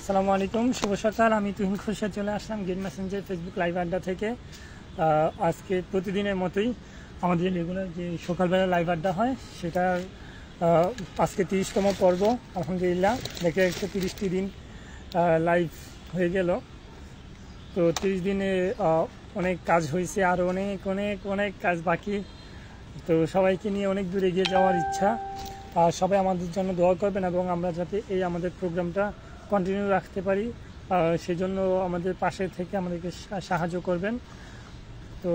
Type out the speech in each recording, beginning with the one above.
আসসালামু আলাইকুম, শুভ সকাল। আমি তুহিন খুরশেদ চলে আসলাম গেম মেসেঞ্জার ফেসবুক লাইভ আড্ডা থেকে। আজকে প্রতিদিনের মতোই আমাদের রেগুলার যে সকালবেলা লাইভ আড্ডা হয় সেটার আজকে 30তম পর্ব। আলহামদুলিল্লাহ, দেখে একটু 30টি দিন লাইভ হয়ে গেল। তো 30 দিনে অনেক কাজ হয়েছে, আর অনেক অনেক অনেক কাজ বাকি। তো সবাইকে নিয়ে অনেক দূর এগিয়ে যাওয়ার ইচ্ছা। সবাই আমাদের জন্য দোয়া করবেন এবং আমরা যাতে এই আমাদের প্রোগ্রামটা কন্টিনিউ রাখতে পারি, সেই জন্য আমাদের পাশে থেকে আমাদেরকে সাহায্য করবেন। তো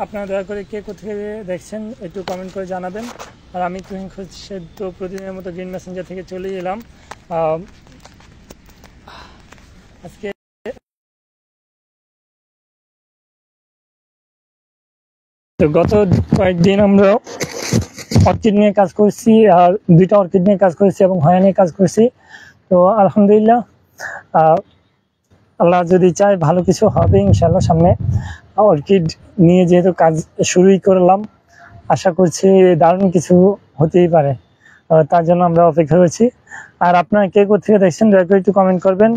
আপনারা দয়া করে কে কোথায় দেখছেন একটু কমেন্ট করে জানাবেন। আর আমি তুহিন খুরশেদ তো প্রতিদিনের মতো গেম মেসেঞ্জার থেকে চলে এলাম আজকে। তো গত কয়েকদিন আমরা অর্কিড নিয়ে কাজ করছি, আর 2টা অর্কিড নিয়ে কাজ করেছি এবং হয়া নিয়ে কাজ করছি। তো আলহামদুলিল্লাহ, আল্লাহ যদি চায় ভালো কিছু হবে ইনশাল্লাহ সামনে। অর্কিড নিয়ে যেহেতু কাজ শুরুই করলাম, আশা করছি দারুণ কিছু হতেই পারে। তার জন্য আমরা অপেক্ষা করছি। আর আপনারা কে কোথেকে দেখছেন দয়া করে একটু কমেন্ট করবেন।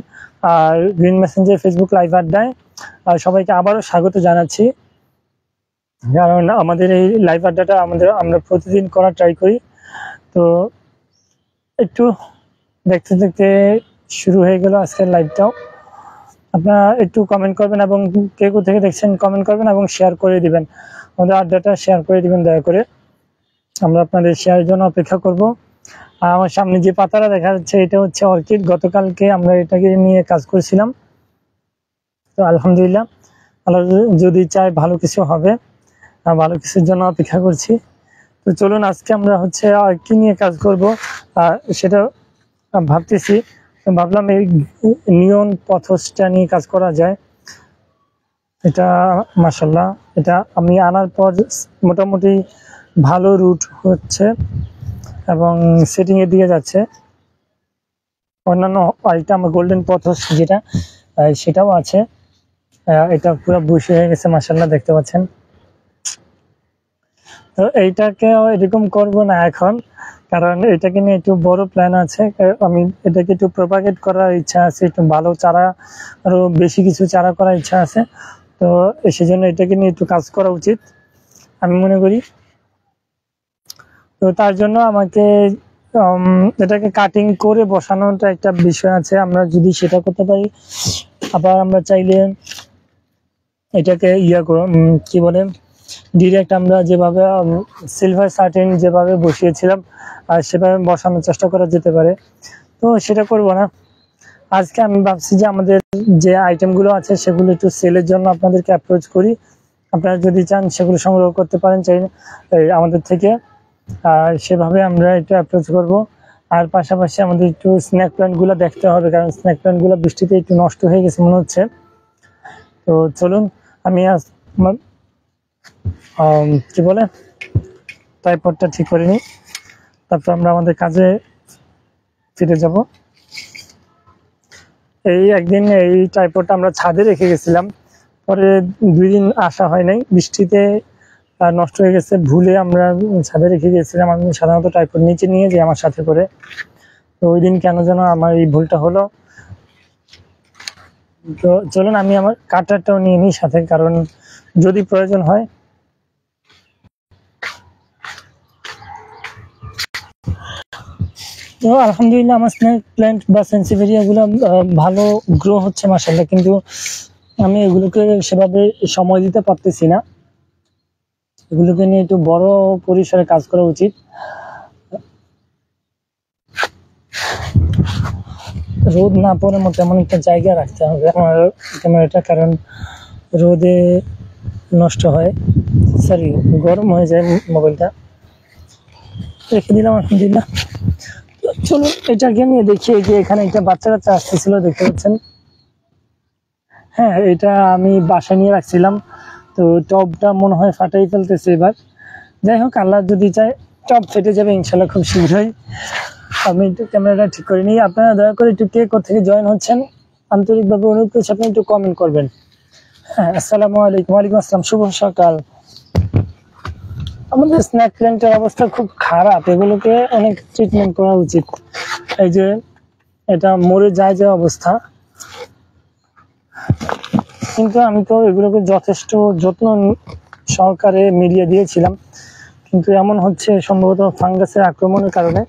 আর গ্রিন মেসেঞ্জার ফেসবুক লাইভ আড্ডায় সবাইকে আবারও স্বাগত জানাচ্ছি, কারণ আমাদের এই লাইভ আড্ডাটা আমরা প্রতিদিন করার ট্রাই করি। তো একটু দেখতে দেখতে শুরু হয়ে গেল আজকের লাইভটাও। আপনারা একটু কমেন্ট করবেন এবং কে কোথেকে দেখছেন কমেন্ট করবেন এবং শেয়ার করে দিবেন। আমাদের আড্ডাটা শেয়ার করে দিবেন দয়া করে, আমরা আপনাদের শেয়ারের জন্য অপেক্ষা করব। আর আমার সামনে যে পাতাটা দেখা যাচ্ছে এটা হচ্ছে অর্কিড। গতকালকে আমরা এটাকে নিয়ে কাজ করেছিলাম। তো আলহামদুলিল্লাহ, আল্লাহ যদি চায় ভালো কিছু হবে, ভালো কিছুর জন্য অপেক্ষা করছি। তো চলুন আজকে আমরা হচ্ছে কি নিয়ে কাজ করব সেটা ভাবতেছি। ভাবলাম এই নিয়ন পথসটা নিয়ে কাজ করা যায়। এটা মাশাআল্লাহ, এটা আমি আনার পর মোটামুটি ভালো রুট হচ্ছে এবং সেটিং এর দিকে যাচ্ছে। অন্যান্য আরেকটা আমার গোল্ডেন পথস যেটা সেটাও আছে। এটা পুরো বুশি হয়ে গেছে মাশাআল্লাহ, দেখতে পাচ্ছেন। তো এইটাকে এরকম করব না এখন, কারণ এটাকে নিয়ে একটু বড় প্ল্যান আছে। আমি এটাকে একটু প্রপাগেট করার ইচ্ছা আছে, একটু ভালো চারা, আরো বেশি কিছু চারা করার ইচ্ছা আছে। তো সেজন্য এটাকে নিয়ে একটু কাজ করা উচিত আমি মনে করি। তো তার জন্য আমাকে এটাকে কাটিং করে বসানোটা একটা বিষয় আছে, আমরা যদি সেটা করতে পারি। আবার আমরা চাইলে এটাকে কি বলে ডিরেক্ট আমরা যেভাবে সিলভার সার্টেন যেভাবে বসিয়েছিলাম আর সেভাবে বসানোর চেষ্টা করা যেতে পারে। তো সেটা করব না আজকে। আমি ভাবছি যে আমাদের যে আইটেমগুলো আছে সেগুলো একটু সেলের জন্য আপনাদেরকে অ্যাপ্রোচ করি। আপনারা যদি চান সেগুলো সংগ্রহ করতে পারেন চাই আমাদের থেকে, আর সেভাবে আমরা একটু অ্যাপ্রোচ করব। আর পাশাপাশি আমাদের একটু স্ন্যাক প্ল্যান্টগুলো দেখতে হবে, কারণ স্ন্যাক প্ল্যান্টগুলো বৃষ্টিতে একটু নষ্ট হয়ে গেছে মনে হচ্ছে। তো চলুন আমি কি বলে ট্রাইপডটা ঠিক করে নিই, তারপর আমরা আমাদের কাজে ফিরে যাব। এই একদিন এই ট্রাইপডটা আমরা ছাদে রেখে গেছিলাম, পরে 2 দিন আসা হয় নাই, বৃষ্টিতে নষ্ট হয়ে গেছে। ভুলে আমরা ছাদে রেখে গেছিলাম। আমি সাধারণত ট্রাইপড নিচে নিয়ে যাই আমার সাথে করে। তো ওই দিন কেন যেন আমার এই ভুলটা হলো। তো চলুন আমি আমার কাটারটাও নিয়ে নিই সাথে, কারণ যদি প্রয়োজন হয়। তো আলহামদুলিল্লাহ আমার স্নেক প্ল্যান্ট বা সেন্সিভেরিয়া গুলো ভালো গ্রো হচ্ছে মাশাআল্লাহ, কিন্তু আমি এগুলোকে সেভাবে সময় দিতে পারতেছি না। এগুলোকে নিয়ে একটু বড় পরিসরে কাজ করা উচিত। রোদ না পড়ে মতো এমন একটা জায়গা রাখতে হবে আমার ক্যামেরাটা, কারণ রোদে নষ্ট হয়, সরি গরম হয়ে যায় মোবাইলটা। রেখে দিলাম আলহামদুলিল্লাহ। চলুন এটাকে নিয়ে দেখি যে এখানে একটা বাচ্চা কাচ্চা আসতেছিল, দেখতে পাচ্ছেন। হ্যাঁ, এটা আমি বাসায় নিয়ে রাখছিলাম। তো টবটা মনে হয় ফাটাই ফেলতেছে এবার। যাই হোক, আল্লাহ যদি চায় টব ফেটে যাবে ইনশাল্লাহ খুব শীঘ্রই। আমি একটু ক্যামেরাটা ঠিক করে নিই। আপনারা দয়া করে একটু কে কোথেকে জয়েন হচ্ছেন আন্তরিকভাবে অনুরোধ করছি আপনি একটু কমেন্ট করবেন। হ্যাঁ, আসসালামু আলাইকুম। ওয়ালাইকুম আসসালাম, শুভ সকাল। আমাদের স্ন্যাক প্ল্যান্টের অবস্থা খুব খারাপ, এগুলোকে অনেক ট্রিটমেন্ট করা উচিত। এই যে এটা মরে যায় যে অবস্থা। কিন্তু আমি তো এগুলোকে যথেষ্ট যত্ন সহকারে মিলিয়ে দিয়েছিলাম, কিন্তু এমন হচ্ছে সম্ভবত ফাঙ্গাসের আক্রমণের কারণে।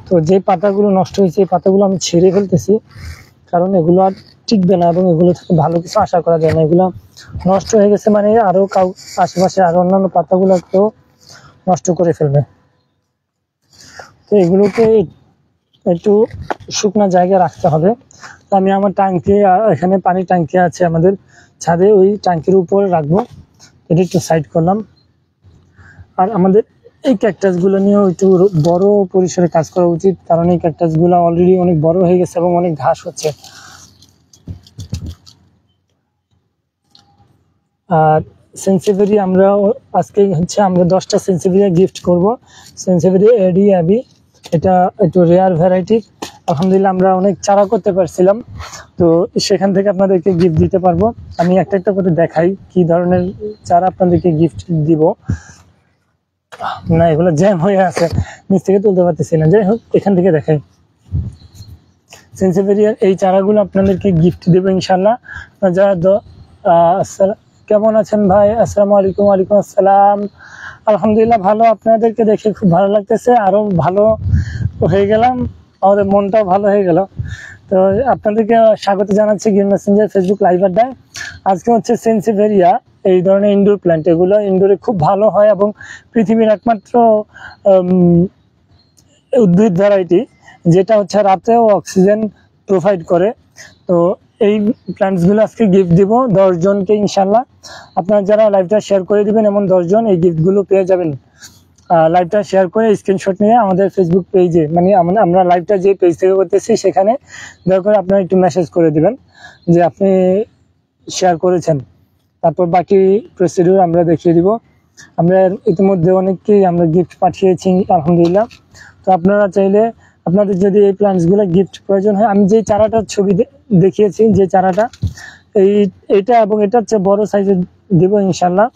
তো যে পাতাগুলো নষ্ট হয়েছে এই পাতাগুলো আমি ছেড়ে ফেলতেছি, কারণ এগুলো আর টিকবে না এবং এগুলো থেকে ভালো কিছু আশা করা যায় না। এগুলো নষ্ট হয়ে গেছে মানে আরো আশেপাশে আরো অন্যান্য পাতাগুলোকেও নষ্ট করে ফেলবে। তো এগুলোকে একটু শুকনা জায়গায় রাখতে হবে। তো আমি আমার ট্যাঙ্কি, এখানে পানি ট্যাঙ্কি আছে আমাদের ছাদে, ওই ট্যাঙ্কির উপরে রাখবো। এটা একটু সাইড করলাম। আর আমাদের এই ক্যাকটাসগুলো নিয়েও একটু বড় পরিসরে কাজ করা উচিত, কারণ এই ক্যাকটাসগুলো অলরেডি অনেক বড় হয়ে গেছে এবং অনেক ঘাস হচ্ছে। আর সেন্সিভেরি আমরা আজকে আমরা 10টা সেন্সিভেরিয়া গিফট করব। সেন্সিভেরি এডি অ্যাবি, এটা একটু রেয়ার ভ্যারাইটি। আলহামদুলিল্লাহ আমরা অনেক চারা করতে পারছিলাম, তো সেখান থেকে আপনাদেরকে গিফট দিতে পারবো। আমি একটা একটা করে দেখাই কি ধরনের চারা আপনাদেরকে গিফট দিব। না, এগুলো জ্যাম হয়ে আছে, নিচ থেকে তুলতে পারতেছি না। যাই হোক, এখান থেকে দেখাই। সেন্সিভেরিয়ার এই চারাগুলো আপনাদেরকে গিফট দেবো ইনশাল্লাহ। যারা কেমন আছেন ভাই? আসসালামু আলাইকুম। ওয়ালাইকুম আসসালাম। আলহামদুলিল্লাহ ভালো, আপনাদেরকে দেখে খুব ভালো লাগতেছে, আরো ভালো হয়ে গেলাম, আমাদের মনটাও ভালো হয়ে গেল। তো আপনাদেরকে স্বাগত জানাচ্ছি গ্রিন মেসেঞ্জার ফেসবুক লাইভ আড্ডায়। আজকে হচ্ছে সেন্সিভেরিয়া, এই ধরনের ইনডোর প্ল্যান্ট, এগুলো ইনডোরে খুব ভালো হয় এবং পৃথিবীর একমাত্র উদ্ভিদ ভ্যারাইটি যেটা হচ্ছে রাতেও অক্সিজেন প্রোভাইড করে। তো এই প্ল্যান্টসগুলো আজকে গিফট দিব 10 জনকে ইনশাল্লাহ। আপনারা যারা লাইভটা শেয়ার করে দিবেন এমন 10 জন এই গিফটগুলো পেয়ে যাবেন। লাইভটা শেয়ার করে স্ক্রিনশট নিয়ে আমাদের ফেসবুক পেজে, মানে আমরা লাইভটা যে পেজ থেকে করতেছি সেখানে দয়া করে আপনারা একটু মেসেজ করে দিবেন যে আপনি শেয়ার করেছেন। তারপর বাকি প্রসিডিউর আমরা দেখিয়ে দিব। আমরা ইতিমধ্যে অনেককেই আমরা গিফট পাঠিয়েছি আলহামদুলিল্লাহ। তো আপনারা চাইলে, আপনাদের যদি এই প্ল্যান্টসগুলো গিফট প্রয়োজন হয়, আমি যে চারাটার ছবি দেখিয়েছি, যে চারাটা এইটা এবং এটার চেয়ে বড় সাইজের দিব ইনশাল্লাহ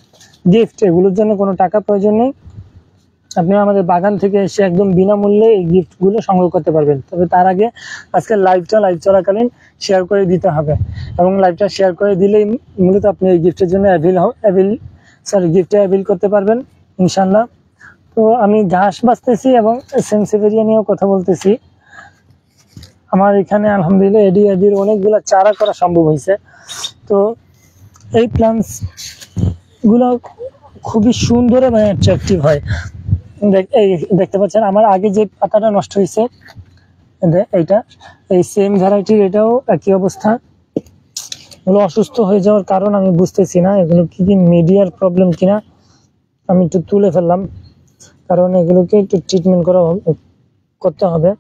গিফট। এগুলোর জন্য কোনো টাকা প্রয়োজন নেই, আপনি আমাদের বাগান থেকে এসে একদম বিনামূল্যে এই গিফটগুলো সংগ্রহ করতে পারবেন। তবে তার আগে আজকে লাইভ চলাকালীন শেয়ার করে দিতে হবে, এবং লাইভটা শেয়ার করে দিলেই মূলত আপনি এই গিফটের জন্য গিফটে অ্যাভিল করতে পারবেন ইনশাল্লাহ। তো আমি ঘাস বাঁচতেছি এবং সেন্সিভেরিয়া নিয়েও কথা বলতেছি। আমার এখানে আলহামদুলিল্লাহ এডি অ্যাবির অনেকগুলো চারা করা সম্ভব হয়েছে। তো এই প্ল্যান্টস গুলো খুবই সুন্দর এবং অ্যাট্রাকটিভ হয়। দেখতে পাচ্ছেন আমার আগে যে পাতাটা নষ্ট হয়েছে, এইটা এই সেম ভ্যারাইটির, এটাও একই অবস্থা। এগুলো অসুস্থ হয়ে যাওয়ার কারণ আমি বুঝতেছি না, এগুলো কি মিডিয়ার প্রবলেম কিনা। আমি একটু তুলে ফেললাম, কারণ এগুলোকে একটু ট্রিটমেন্ট করতে হবে।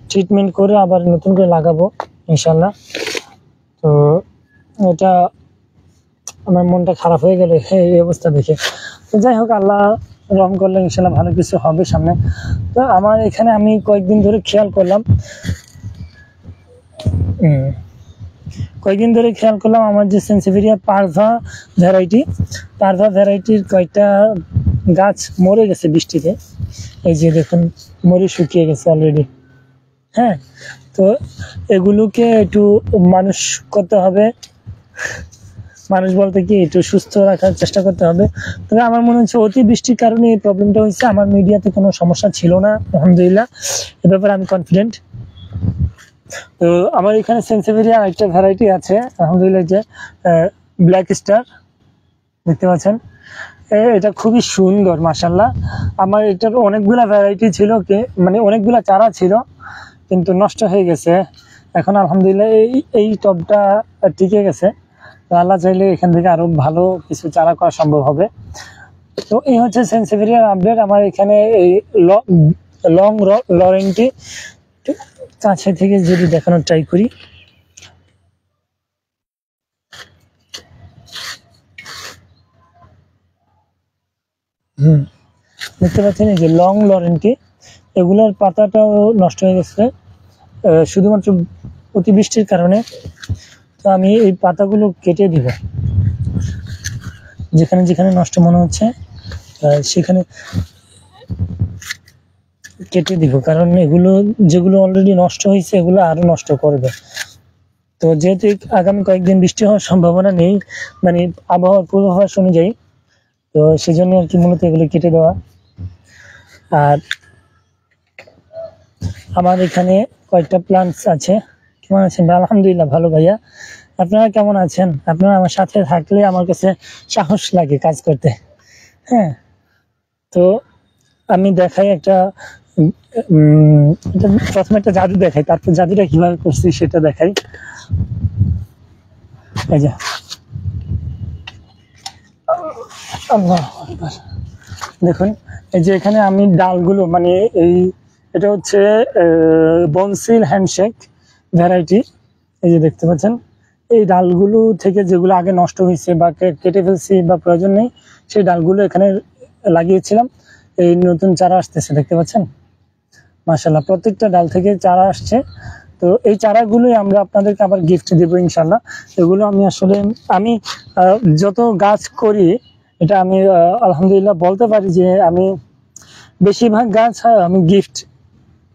ট্রিটমেন্ট করে আবার নতুন করে লাগাবো ইনশাল্লাহ। তো এটা আমার মনটা খারাপ হয়ে গেল এই অবস্থা দেখে। তো যাই হোক, আল্লাহ রহম করলে ইনশাল্লাহ ভালো কিছু হবে সামনে। তো আমার এখানে আমি কয়েকদিন ধরে খেয়াল করলাম আমার যে সেন্সিভেরিয়া পারভা ভ্যারাইটির কয়েকটা গাছ মরে গেছে বৃষ্টিতে। এই যে দেখুন, মরে শুকিয়ে গেছে অলরেডি। হ্যাঁ, তো এগুলোকে একটু মানুষ করতে হবে, মানুষ বলতে কি একটু সুস্থ রাখার চেষ্টা করতে হবে। তবে আমার মনে হচ্ছে অতি বৃষ্টির কারণে এই প্রবলেমটা হয়েছে। আমার মিডিয়াতে কোনো সমস্যা ছিল না আলহামদুলিল্লাহ, এ ব্যাপারে আমি কনফিডেন্ট। তো আমার এখানে সেন্সিভেরিয়া একটা ভ্যারাইটি আছে আলহামদুলিল্লাহ, যে ব্ল্যাক স্টার দেখতে পাচ্ছেন, এটা খুবই সুন্দর মাশাআল্লাহ। আমার এটার অনেকগুলা ভ্যারাইটি ছিল, মানে অনেকগুলা চারা ছিল কিন্তু নষ্ট হয়ে গেছে। এখন আলহামদুলিল্লাহ এই টবটা টিকে গেছে। তো আল্লাহ চাইলে এখান থেকে আরো ভালো কিছু চারা করা সম্ভব হবে। তো এই হচ্ছে সেন্সিভেরিয়ার আপডেট। আমার এখানে এই লং লরেন্টি কাছে থেকে যদি দেখানোর ট্রাই করি, দেখতে পাচ্ছেন এই যে লং লরেন্টি, এগুলোর পাতাটাও নষ্ট হয়ে গেছে শুধুমাত্র অতিবৃষ্টির কারণে। তো আমি এই পাতাগুলো কেটে দিব, যেখানে যেখানে নষ্ট মনে হচ্ছে সেখানে কেটে দিব, কারণ এগুলো যেগুলো অলরেডি নষ্ট হয়েছে এগুলো আরো নষ্ট করবে। তো যেহেতু আগামী কয়েকদিন বৃষ্টি হওয়ার সম্ভাবনা নেই, মানে আবহাওয়ার পূর্বাভাস অনুযায়ী, তো সেজন্য আর কি মূলত এগুলো কেটে দেওয়া। আর আমার এখানে কয়েকটা প্লান্টস আছে। কেমন আছেন? আলহামদুলিল্লাহ ভালো ভাইয়া, আপনারা কেমন আছেন? আপনারা আমার সাথে থাকলে আমার কাছে সাহস লাগে কাজ করতে। হ্যাঁ, তো আমি দেখাই একটা প্রথমে একটা জাদু দেখাই, তারপর জাদুটা কিভাবে করছি সেটা দেখাই। এই যে আল্লাহু আকবার, দেখুন এই যে এখানে আমি ডালগুলো, মানে এটা হচ্ছে বনসিল হ্যান্ডশেক ভ্যারাইটি। এই যে দেখতে পাচ্ছেন, এই ডালগুলো থেকে যেগুলো আগে নষ্ট হয়েছে বা কেটে ফেলছি বা প্রয়োজন নেই, সেই ডালগুলো এখানে লাগিয়েছিলাম। এই নতুন চারা আসতেছে, দেখতে পাচ্ছেন মাশাআল্লাহ, প্রত্যেকটা ডাল থেকে চারা আসছে। তো এই চারাগুলোই আমরা আপনাদেরকে আবার গিফট দেবো ইনশাল্লাহ। এগুলো আমি আসলে যত গাছ করি, এটা আমি আলহামদুলিল্লাহ বলতে পারি যে আমি বেশিরভাগ গাছ আমি গিফট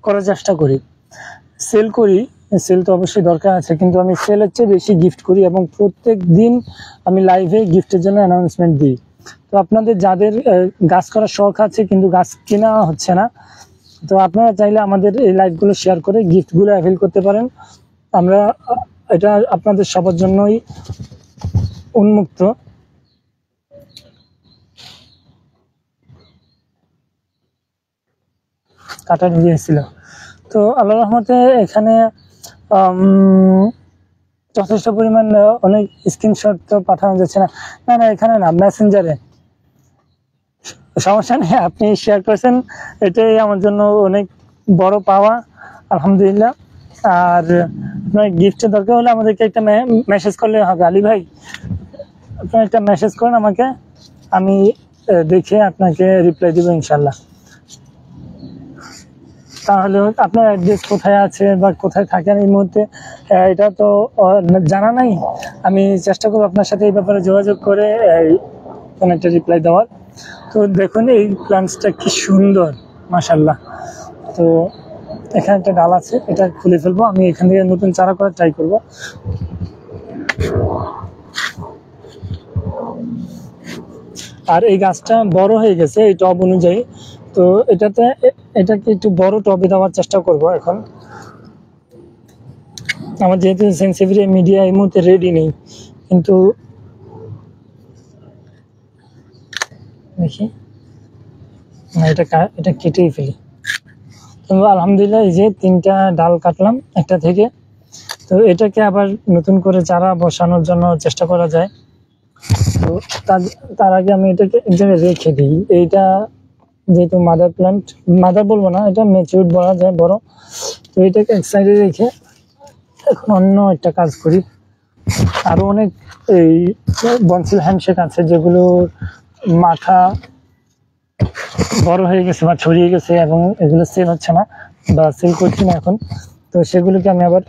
করার চেষ্টা করি। সেল করি, সেল তো অবশ্যই দরকার আছে, কিন্তু আমি সেলের চেয়ে বেশি গিফট করি এবং প্রত্যেক দিন আমি লাইভে গিফটের জন্য অ্যানাউন্সমেন্ট দিই। তো আপনাদের যাদের গাছ করার শখ আছে কিন্তু গাছ কেনা হচ্ছে না, তো আপনারা চাইলে আমাদের এই লাইভগুলো শেয়ার করে গিফটগুলো অ্যাভেল করতে পারেন। আমরা এটা আপনাদের সবার জন্যই উন্মুক্ত। কাটা দিয়েছিল, তো আল্লাহর রহমতে এখানে যথেষ্ট পরিমাণ অনেক স্ক্রিনশট তো পাঠানো যাচ্ছে না। না না, এখানে না, মেসেঞ্জারে। সমস্যা নেই, আপনি শেয়ার করেছেন, এটাই আমার জন্য অনেক বড় পাওয়া আলহামদুলিল্লাহ। আর আপনার গিফটের দরকার হলে আমাদেরকে একটা মেসেজ করলে হবে। আলী ভাই, আপনি একটা মেসেজ করেন আমাকে, আমি দেখে আপনাকে রিপ্লাই দেবো ইনশাল্লাহ। তাহলে আপনার অ্যাড্রেস কোথায় আছে বা কোথায় থাকেন এই মুহূর্তে এটা তো জানা নাই। আমি চেষ্টা করবো আপনার সাথে এই ব্যাপারে যোগাযোগ করে কোনো একটা রিপ্লাই দেওয়ার। তো দেখুন এই প্ল্যান্টসটা কি সুন্দর মাশাআল্লাহ। তো এখানে একটা ডাল আছে, এটা খুলে ফেলবো, আমি এখান থেকে নতুন চারা করার ট্রাই করব। আর এই গাছটা বড় হয়ে গেছে এই টব অনুযায়ী, তো এটাকে একটু বড় টবে দেওয়ার চেষ্টা করব। এখন আমার যেহেতু সেন্সিভিটি মিডিয়া এই মুহূর্তে রেডি নেই, কিন্তু দেখি এটা কেটেই ফেলি। তো আলহামদুলিল্লাহ এই যে 3টা ডাল কাটলাম একটা থেকে, তো এটাকে আবার নতুন করে চারা বসানোর জন্য চেষ্টা করা যায়। তো তার আগে আমি এটাকে এক জায়গায় রেখে দিই। এইটা যেহেতু মাদার প্ল্যান্ট, মাদার বলবো না, এটা ম্যাচিউরড বলা যায়, বড়। তো এটাকে এক সাইডে রেখে এখন অন্য একটা কাজ করি। আরো অনেক এই বনসিল হ্যান্ডশেক আছে যেগুলোর মাথা বড় হয়ে গেছে বা ছড়িয়ে গেছে এবং এগুলো সেল হচ্ছে না বা সেল করছি না এখন। তো সেগুলোকে আমি আবার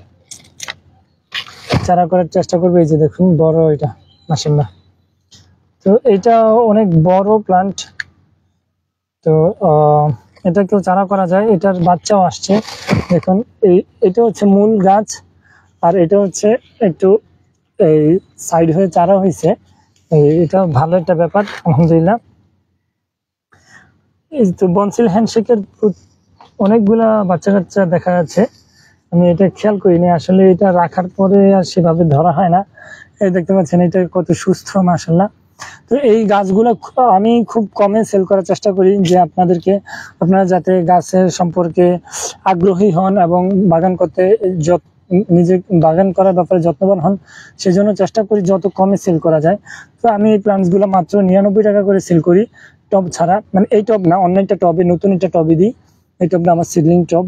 চারা করার চেষ্টা করবো। এই যে দেখুন বড়, এটা মাশাআল্লাহ। তো এটা অনেক বড় প্লান্ট, তো এটাকেও চারা করা যায়, এটার বাচ্চাও আসছে। দেখুন এটা হচ্ছে মূল গাছ, আর এটা হচ্ছে একটু এই সাইড হয়ে চারা হয়েছে। এটা ভালো একটা ব্যাপার আলহামদুলিল্লাহ। এই তো বনসিল হ্যান্ডশেকের অনেকগুলা বাচ্চা কাচ্চা দেখা যাচ্ছে, আমি এটা খেয়াল করিনি আসলে। এটা রাখার পরে আর সেভাবে ধরা হয় না। এই দেখতে পাচ্ছেন এটা কত সুস্থ মাশাআল্লাহ। তো এই গাছগুলো আমি খুব কমে সেল করার চেষ্টা করি, যে আপনারা যাতে গাছের সম্পর্কে আগ্রহী হন এবং বাগান করতে নিজে বাগান করার ব্যাপারে যত্নবান হন, সেজন্য চেষ্টা করি যত কমে সেল করা যায়। তো আমি এই প্লান্টসগুলো মাত্র 99 টাকা করে সেল করি, টব ছাড়া। মানে এই টব না, অন্য একটা টবে, নতুন একটা টবে দিই। এই টবটা আমার সিডলিং টব।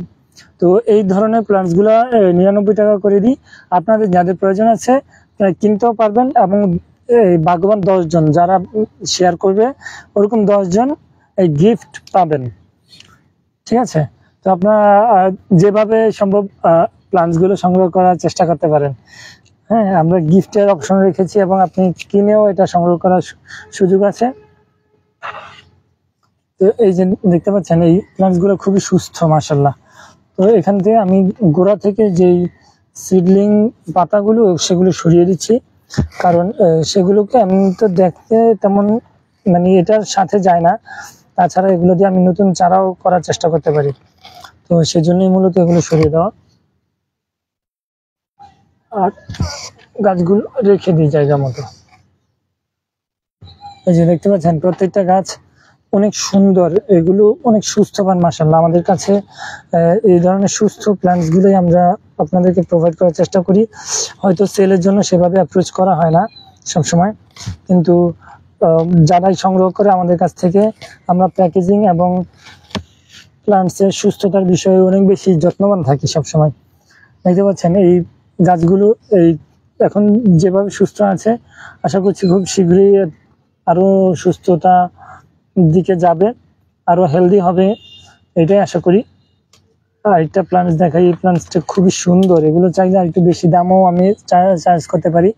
তো এই ধরনের প্লান্টসগুলো 99 টাকা করে দিই। আপনাদের যাদের প্রয়োজন আছে কিনতেও পারবেন, এবং এই ভাগ্যবান 10 জন যারা শেয়ার করবে, ওরকম 10 জন এই গিফট পাবেন। ঠিক আছে, তো আপনারা যেভাবে সম্ভব প্লান্টসগুলো সংগ্রহ করার চেষ্টা করতে পারেন। হ্যাঁ, আমরা গিফটের অপশন রেখেছি এবং আপনি কিনেও এটা সংগ্রহ করার সুযোগ আছে। তো এই যে দেখতে পাচ্ছেন এই প্লান্টস গুলো খুবই সুস্থ মাশাআল্লাহ। তো এখান থেকে আমি গোড়া থেকে যেই সিডলিং পাতাগুলো সেগুলো সরিয়ে দিচ্ছি, কারণ সেগুলোকে আমি তো দেখতে তেমন মানে এটার সাথে যায় না, তাছাড়া এগুলো দিয়ে আমি নতুন চারাও করার চেষ্টা করতে পারি। তো সেজন্যই মূলত এগুলো সরিয়ে দেওয়া, আর গাছগুলো রেখে দিই জায়গা মতো। এই যে দেখতে পাচ্ছেন প্রত্যেকটা গাছ অনেক সুন্দর, এগুলো অনেক সুস্থবান মাশাআল্লাহ। আমাদের কাছে এই ধরনের সুস্থ প্ল্যান্টস গুলোই আমরা আপনাদেরকে প্রোভাইড করার চেষ্টা করি। হয়তো সেলের জন্য সেভাবে অ্যাপ্রোচ করা হয় না সবসময়, কিন্তু যারাই সংগ্রহ করে আমাদের কাছ থেকে আমরা প্যাকেজিং এবং প্ল্যান্টসের সুস্থতার বিষয়ে অনেক বেশি যত্নবান থাকি সবসময়। দেখতে পাচ্ছেন এই গাছগুলো এই এখন যেভাবে সুস্থ আছে, আশা করছি খুব শীঘ্রই আরো সুস্থতা দিকে যাবে, আরো হেলদি হবে, এটাই আশা করি। আর একটা প্ল্যান্টস দেখাই, এই প্ল্যান্টসটা খুবই সুন্দর, এগুলো চাইলে একটু বেশি দামও আমি চার্জ করতে পারি,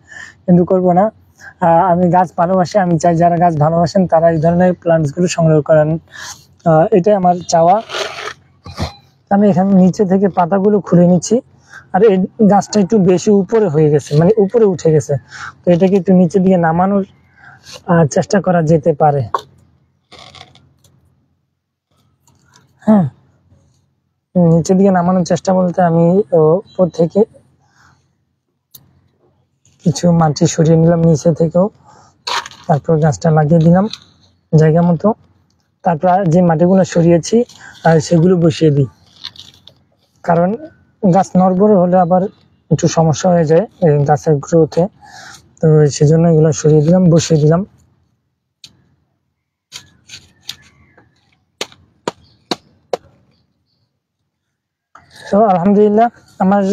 কিন্তু করব না। আমি গাছ ভালোবাসি, আমি চাই যারা গাছ ভালোবাসেন তারা এই ধরনের প্ল্যান্টস গুলো সংগ্রহ করেন, এটাই আমার চাওয়া। আমি এখানে নিচে থেকে পাতাগুলো খুলে নিচ্ছি, আর এই গাছটা একটু বেশি উপরে হয়ে গেছে, মানে উপরে উঠে গেছে, তো এটাকে একটু নিচে দিয়ে নামানোর চেষ্টা করা যেতে পারে। হ্যাঁ, নিচের দিকে নামানোর চেষ্টা বলতে আমি উপর থেকে কিছু মাটি সরিয়ে নিলাম নিচে থেকেও, তারপর গাছটা লাগিয়ে দিলাম জায়গা মতো, তারপর যে মাটিগুলো সরিয়েছি সেগুলো বসিয়ে দিই, কারণ গাছ নড়বড়ে হলে আবার একটু সমস্যা হয়ে যায় গাছের গ্রোথে, তো সেজন্য এগুলো সরিয়ে দিলাম, বসিয়ে দিলাম। তো আলহামদুলিল্লাহ আমার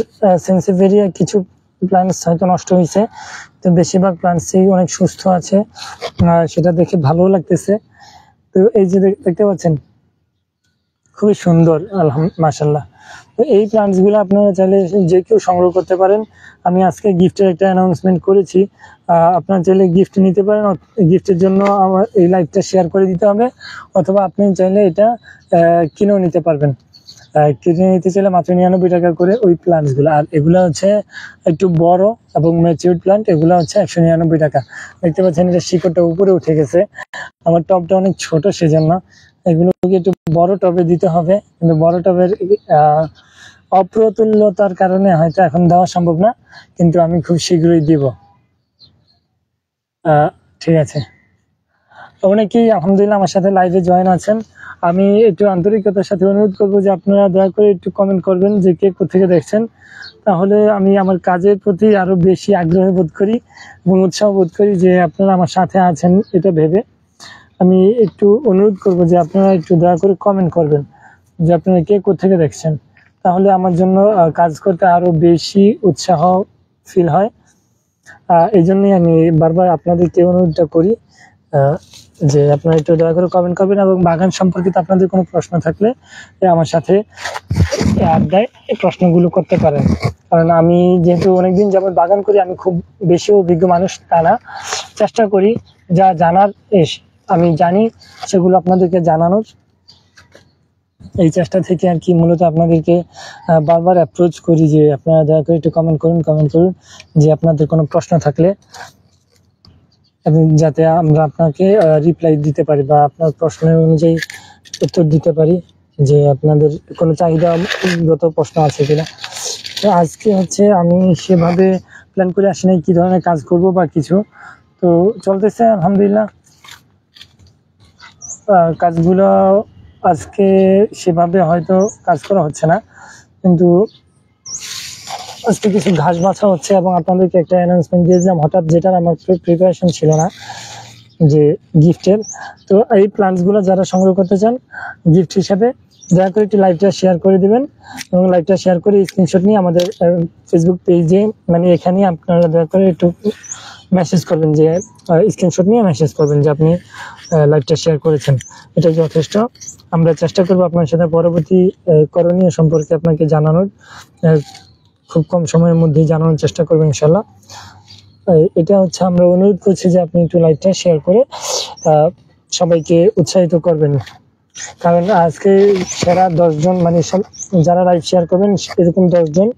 সেন্সিভেরিয়া কিছু প্ল্যান্টস হয়তো নষ্ট হয়েছে, তো বেশিরভাগ প্ল্যান্টসই অনেক সুস্থ আছে, সেটা দেখে ভালো লাগতেছে। তো এই যে দেখতে পাচ্ছেন খুবই সুন্দর মাশাআল্লাহ। তো এই প্ল্যান্টস গুলো আপনারা চাইলে যে কেউ সংগ্রহ করতে পারেন। আমি আজকে গিফটের একটা অ্যানাউন্সমেন্ট করেছি, আপনারা চাইলে গিফট নিতে পারেন, গিফটের জন্য আমার এই লাইভটা শেয়ার করে দিতে হবে, অথবা আপনি চাইলে এটা কিনেও নিতে পারবেন। কিনে নিতে চাইলে মাত্র 99 টাকা করে ওই প্ল্যান্টস গুলো, আর এগুলো হচ্ছে একটু বড় এবং ম্যাচিউরড প্ল্যান্ট, এগুলো হচ্ছে 199 টাকা। দেখতে পাচ্ছেন এটা শিকড়টা উপরে উঠে গেছে, আমার টবটা অনেক ছোট, সেজন্য এগুলোকে একটু বড় টবে দিতে হবে, কিন্তু বড় টবের অপ্রতুল্যতার কারণে হয়তো এখন দেওয়া সম্ভব না, কিন্তু আমি খুব শীঘ্রই দিব। ঠিক আছে, অনেকেই আলহামদুলিল্লাহ আমার সাথে লাইভে জয়েন আছেন। আমি একটু আন্তরিকতার সাথে অনুরোধ করবো যে আপনারা দয়া করে একটু কমেন্ট করবেন যে কে কোথেকে দেখছেন, তাহলে আমি আমার কাজের প্রতি আরো বেশি আগ্রহ বোধ করি এবং উৎসাহ বোধ করি যে আপনারা আমার সাথে আছেন। এটা ভেবে আমি একটু অনুরোধ করব যে আপনারা একটু দয়া করে কমেন্ট করবেন যে আপনারা কে কোথেকে দেখছেন, তাহলে আমার জন্য কাজ করতে আরো বেশি উৎসাহ ফিল হয়। এই জন্যই আমি বারবার আপনাদেরকে অনুরোধটা করি যে আপনারা একটু দয়া করে কমেন্ট করবেন, এবং বাগান সম্পর্কিত আপনাদের কোনো প্রশ্ন থাকলে আমার সাথে আড্ডায় এই প্রশ্নগুলো করতে পারেন। কারণ আমি যেহেতু অনেকদিন যাবত বাগান করি, আমি খুব বেশি অভিজ্ঞ মানুষ তা না, চেষ্টা করি যা জানার আমি জানি সেগুলো আপনাদেরকে জানানোর, এই চেষ্টা থেকে আর কি মূলত আপনাদেরকে বারবার অ্যাপ্রোচ করি যে আপনারা দয়া করে একটু কমেন্ট করুন যে আপনাদের কোনো প্রশ্ন থাকলে, যাতে আমরা আপনাকে রিপ্লাই দিতে পারি বা আপনার প্রশ্নের অনুযায়ী উত্তর দিতে পারি, যে আপনাদের কোনো চাহিদাগত প্রশ্ন আছে কিনা। তো আজকে হচ্ছে আমি সেভাবে প্ল্যান করে আসি নাই কি ধরনের কাজ করব বা কিছু, তো চলতেছে আলহামদুলিল্লাহ কাজগুলো। আজকে সেভাবে হয়তো কাজ করা হচ্ছে না, কিন্তু আজকে কিছু ঘাস বাছা হচ্ছে, এবং আপনাদেরকে একটা অ্যানাউন্সমেন্ট দিয়েছিলাম হঠাৎ, যেটার আমার প্রিপারেশন ছিল না, যে গিফটের। তো এই প্ল্যান্টসগুলো যারা সংগ্রহ করতে চান গিফট হিসাবে, দয়া করে একটু লাইভটা শেয়ার করে দিবেন, এবং লাইভটা শেয়ার করে স্ক্রিনশট নিয়ে আমাদের ফেসবুক পেজে, মানে এখানে আপনারা দয়া করে একটু মেসেজ করবেন, যে স্ক্রিনশট নিয়ে মেসেজ করবেন যে আপনি লাইভটা শেয়ার করেছেন, এটাই যথেষ্ট। আমরা চেষ্টা করবো আপনার সাথে পরবর্তী করণীয় সম্পর্কে আপনাকে জানানোর, খুব কম সময়ের মধ্যেই জানানোর চেষ্টা করবো ইনশাল্লাহ। এটা হচ্ছে আমরা অনুরোধ করছি যে আপনি একটু লাইভটা শেয়ার করে সবাইকে উৎসাহিত করবেন। কারণ আজকে সেরা 10 জন মানে যারা লাইভ শেয়ার করবেন এরকম 10 জন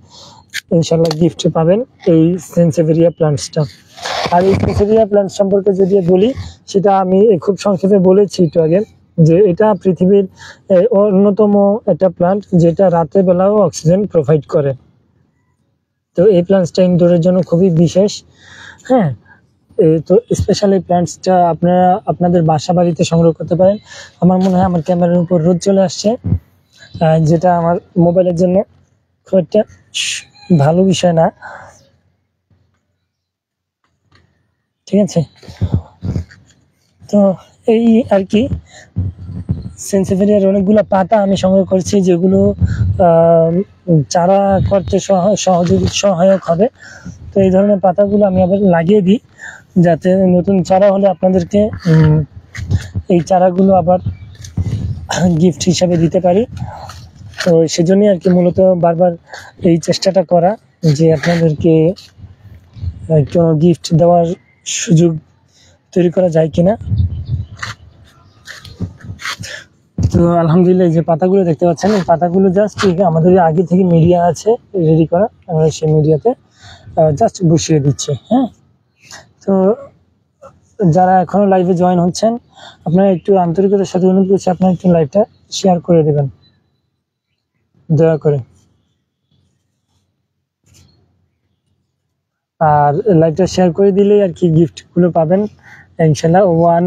ইনশাল্লাহ গিফট পাবেন এই সেন্সেভেরিয়া প্ল্যান্টসটা। আর এই সেন্সেভেরিয়া প্ল্যান্ট সম্পর্কে যদি বলি, সেটা আমি খুব সংক্ষেপে বলেছি একটু আগে, যে এটা পৃথিবীর অন্যতম একটা প্ল্যান্ট যেটা রাতের বেলাও অক্সিজেন প্রোভাইড করে। তো এই প্ল্যান্টসটা ইনডোরের জন্য খুবই বিশেষ। হ্যাঁ, তো স্পেশালি প্ল্যান্টসটা আপনারা আপনাদের বাসা বাড়িতে সংগ্রহ করতে পারেন। আমার মনে হয় আমার ক্যামেরার উপর রোদ চলে আসছে, যেটা আমার মোবাইলের জন্য খুব একটা ভালো বিষয় না। ঠিক আছে, তো এই আর কি সেন্সেভেরিয়ার অনেকগুলো পাতা আমি সংগ্রহ করছি, যেগুলো চারা করতে সহায়ক হবে। তো এই ধরনের পাতাগুলো আমি আবার লাগিয়ে দিই, যাতে নতুন চারা হলে আপনাদেরকে এই চারাগুলো আবার গিফট হিসাবে দিতে পারি। তো সেজন্যই আর কি মূলত বারবার এই চেষ্টাটা করা, যে আপনাদেরকে একটু গিফট দেওয়ার সুযোগ তৈরি করা যায় কিনা। তো আলহামদুলিল্লাহ, যে পাতাগুলো দেখতে পাচ্ছেন, এই পাতাগুলো জাস্ট আমাদের আগে থেকে মিডিয়া আছে রেডি করা, আমরা সেই মিডিয়াতে জাস্ট বসিয়ে দিচ্ছি। হ্যাঁ, তো যারা এখনো লাইভে জয়েন হচ্ছেন, আপনারা একটু আন্তরিকতার সাথে অনুরোধ করছি, আপনারা একটু লাইভটা শেয়ার করে দেবেন দয়া করে। আর লাইভটা শেয়ার করে দিলেই আর কি গিফটগুলো পাবেন ইনশাল্লাহ। 1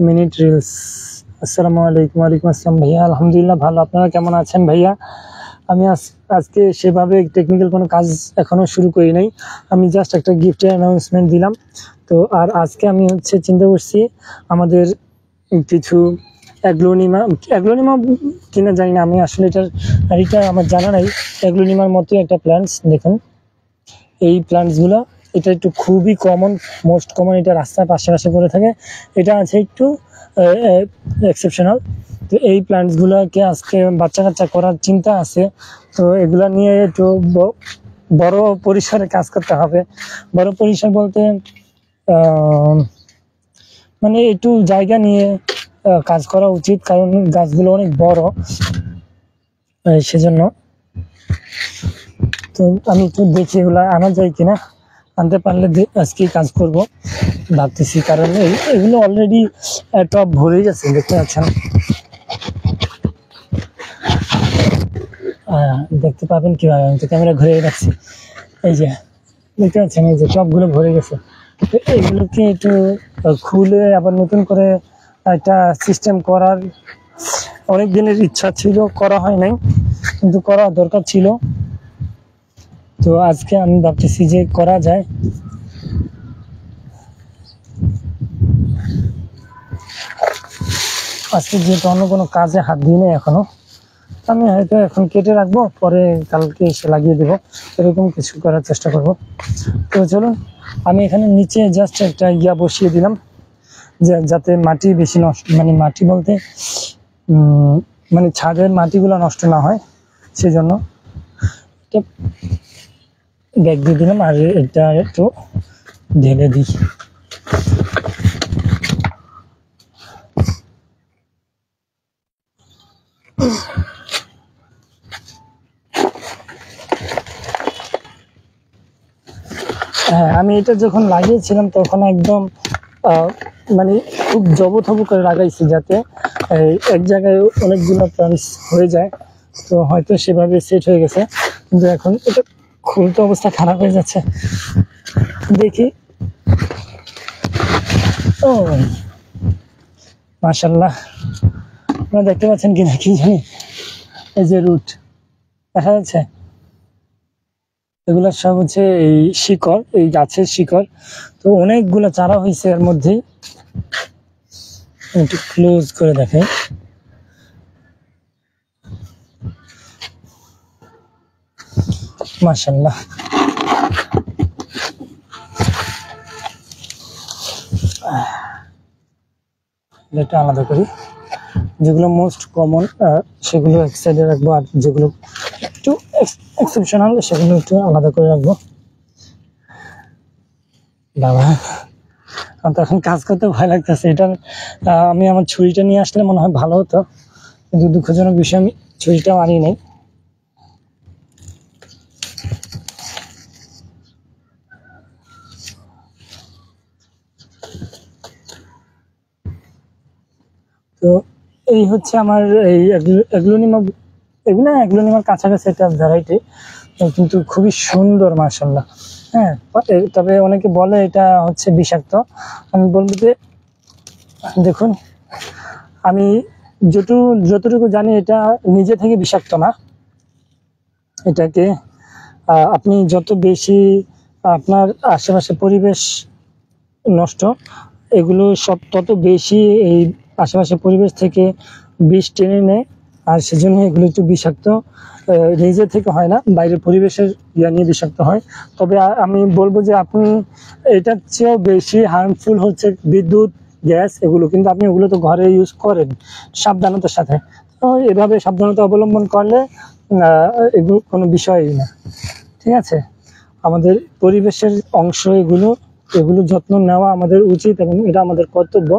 মিনিট রিলস। আসসালামু আলাইকুম। ওয়ালাইকুম আসসালাম ভাইয়া, আলহামদুলিল্লাহ ভালো। আপনারা কেমন আছেন ভাইয়া? আমি আজকে সেভাবে টেকনিক্যাল কোনো কাজ এখনো শুরু করি নাই, আমি জাস্ট একটা গিফটের অ্যানাউন্সমেন্ট দিলাম। তো আর আজকে আমি চিন্তা করছি আমাদের কিছু অ্যাগ্লোনিমা কিনা জানি না, আমি আসলে এটা আমার জানা নাই। অ্যাগ্লোনিমার মতো একটা প্ল্যান্টস, দেখুন এই প্ল্যান্টসগুলো, এটা একটু খুবই মোস্ট কমন, এটা রাস্তার পাশে করে থাকে, এটা আছে একটু এক্সেপশনাল। তো এই প্ল্যান্টসগুলোকে আজকে বাচ্চা করার চিন্তা আছে। তো এগুলা নিয়ে একটু বড় পরিসরে কাজ করতে হবে। বড় পরিসর বলতে মানে একটু জায়গা নিয়ে কাজ করা উচিত, কারণ গাছগুলো অনেক বড়, সেজন্য। তো আমি একটু দেখি এগুলা আনা যায় কিনা, আনতে পারলে আজকে কাজ করব ভাবতেছি, কারণ এগুলো অলরেডি টপ ভরে গেছে, দেখতে পাচ্ছেন। দেখতে পাবেন কিভাবে, আমি তো ক্যামেরা ঘুরে রাখছি, এই যে দেখতে পাচ্ছেন, এই যে টপগুলো ভরে গেছে। তো এগুলোকে একটু খুলে আবার নতুন করে একটা সিস্টেম করার অনেক দিনের ইচ্ছা ছিল, করা হয় নাই, কিন্তু করা দরকার ছিল। তো আজকে আমি ভাবতেছি যে করা যায়। আজকে যেহেতু অন্য কোনো কাজে হাত দিই নাই এখনো, আমি হয়তো এখন কেটে রাখবো, পরে কালকে এসে লাগিয়ে দেবো, এরকম কিছু করার চেষ্টা করব। তো চলুন, আমি এখানে নিচে জাস্ট একটা বসিয়ে দিলাম, যাতে মাটি বেশি নষ্ট, মানে মাটি বলতে মানে ছাদের মাটিগুলো নষ্ট না হয়, সেজন্য ব্যাগ দিয়ে দিলাম। আর এটা একটু ঢেলে দিই। হ্যাঁ, আমি এটা যখন লাগিয়েছিলাম তখন একদম মানে খুব জবথবু করে লাগাইছি, যাতে এক জায়গায় অনেকগুলো প্ল্যান্টস হয়ে যায়। তো হয়তো সেভাবে সেট হয়ে গেছে, কিন্তু এখন এটা খুলতে অবস্থা খারাপ হয়ে যাচ্ছে। দেখি, ও মাশাআল্লাহ, আপনারা দেখতে পাচ্ছেন কিনা কি জানি, এই যে রুট দেখা যাচ্ছে, এগুলা সব হচ্ছে এই শিকড়, এই গাছের শিকড়। তো অনেকগুলো চারা হয়েছে এর মধ্যেই, একটু ক্লোজ করে দেখে। মাশাআল্লাহ, এটা আলাদা করি, যেগুলো মোস্ট কমন সেগুলো এক সাইডে রাখবো, আর যেগুলো একটু এক্সেপশনাল সেগুলো একটু আলাদা করে রাখবো। বাবা, আমার তো এখন কাজ করতে ভয় লাগতেছে। এটা আমি আমার ছুরিটা নিয়ে আসলে মনে হয় ভালো হতো, কিন্তু দুঃখজনক বিষয় আমি ছুরিটাও আনি নাই। তো এই হচ্ছে আমার এই এগ্লোনিমা, এগুলো এগ্লোনিমার কাছাকাছি একটা ভ্যারাইটি, কিন্তু খুবই সুন্দর মাশাআল্লাহ। হ্যাঁ, তবে অনেকে বলে এটা হচ্ছে বিষাক্ত। আমি বলবো যে দেখুন, আমি যতটুকু জানি এটা নিজে থেকে বিষাক্ত না। এটাকে আপনি যত বেশি আপনার আশেপাশে পরিবেশ নষ্ট, এগুলো সব তত বেশি এই আশেপাশে পরিবেশ থেকে বিষ টেনে নেয়, আর সেজন্য এগুলো একটু বিষাক্ত। নিজে থেকে হয় না, বাইরের পরিবেশের নিয়ে বিষাক্ত হয়। তবে আমি বলবো যে আপনি এটার চেয়েও বেশি হার্মফুল হচ্ছে বিদ্যুৎ, গ্যাস, এগুলো। কিন্তু আপনি ওগুলো তো ঘরে ইউজ করেন সাবধানতার সাথে, তো এভাবে সাবধানতা অবলম্বন করলে এগুলো কোনো বিষয়ই না। ঠিক আছে, আমাদের পরিবেশের অংশ এগুলো, যত্ন নেওয়া আমাদের উচিত এবং এটা আমাদের কর্তব্য।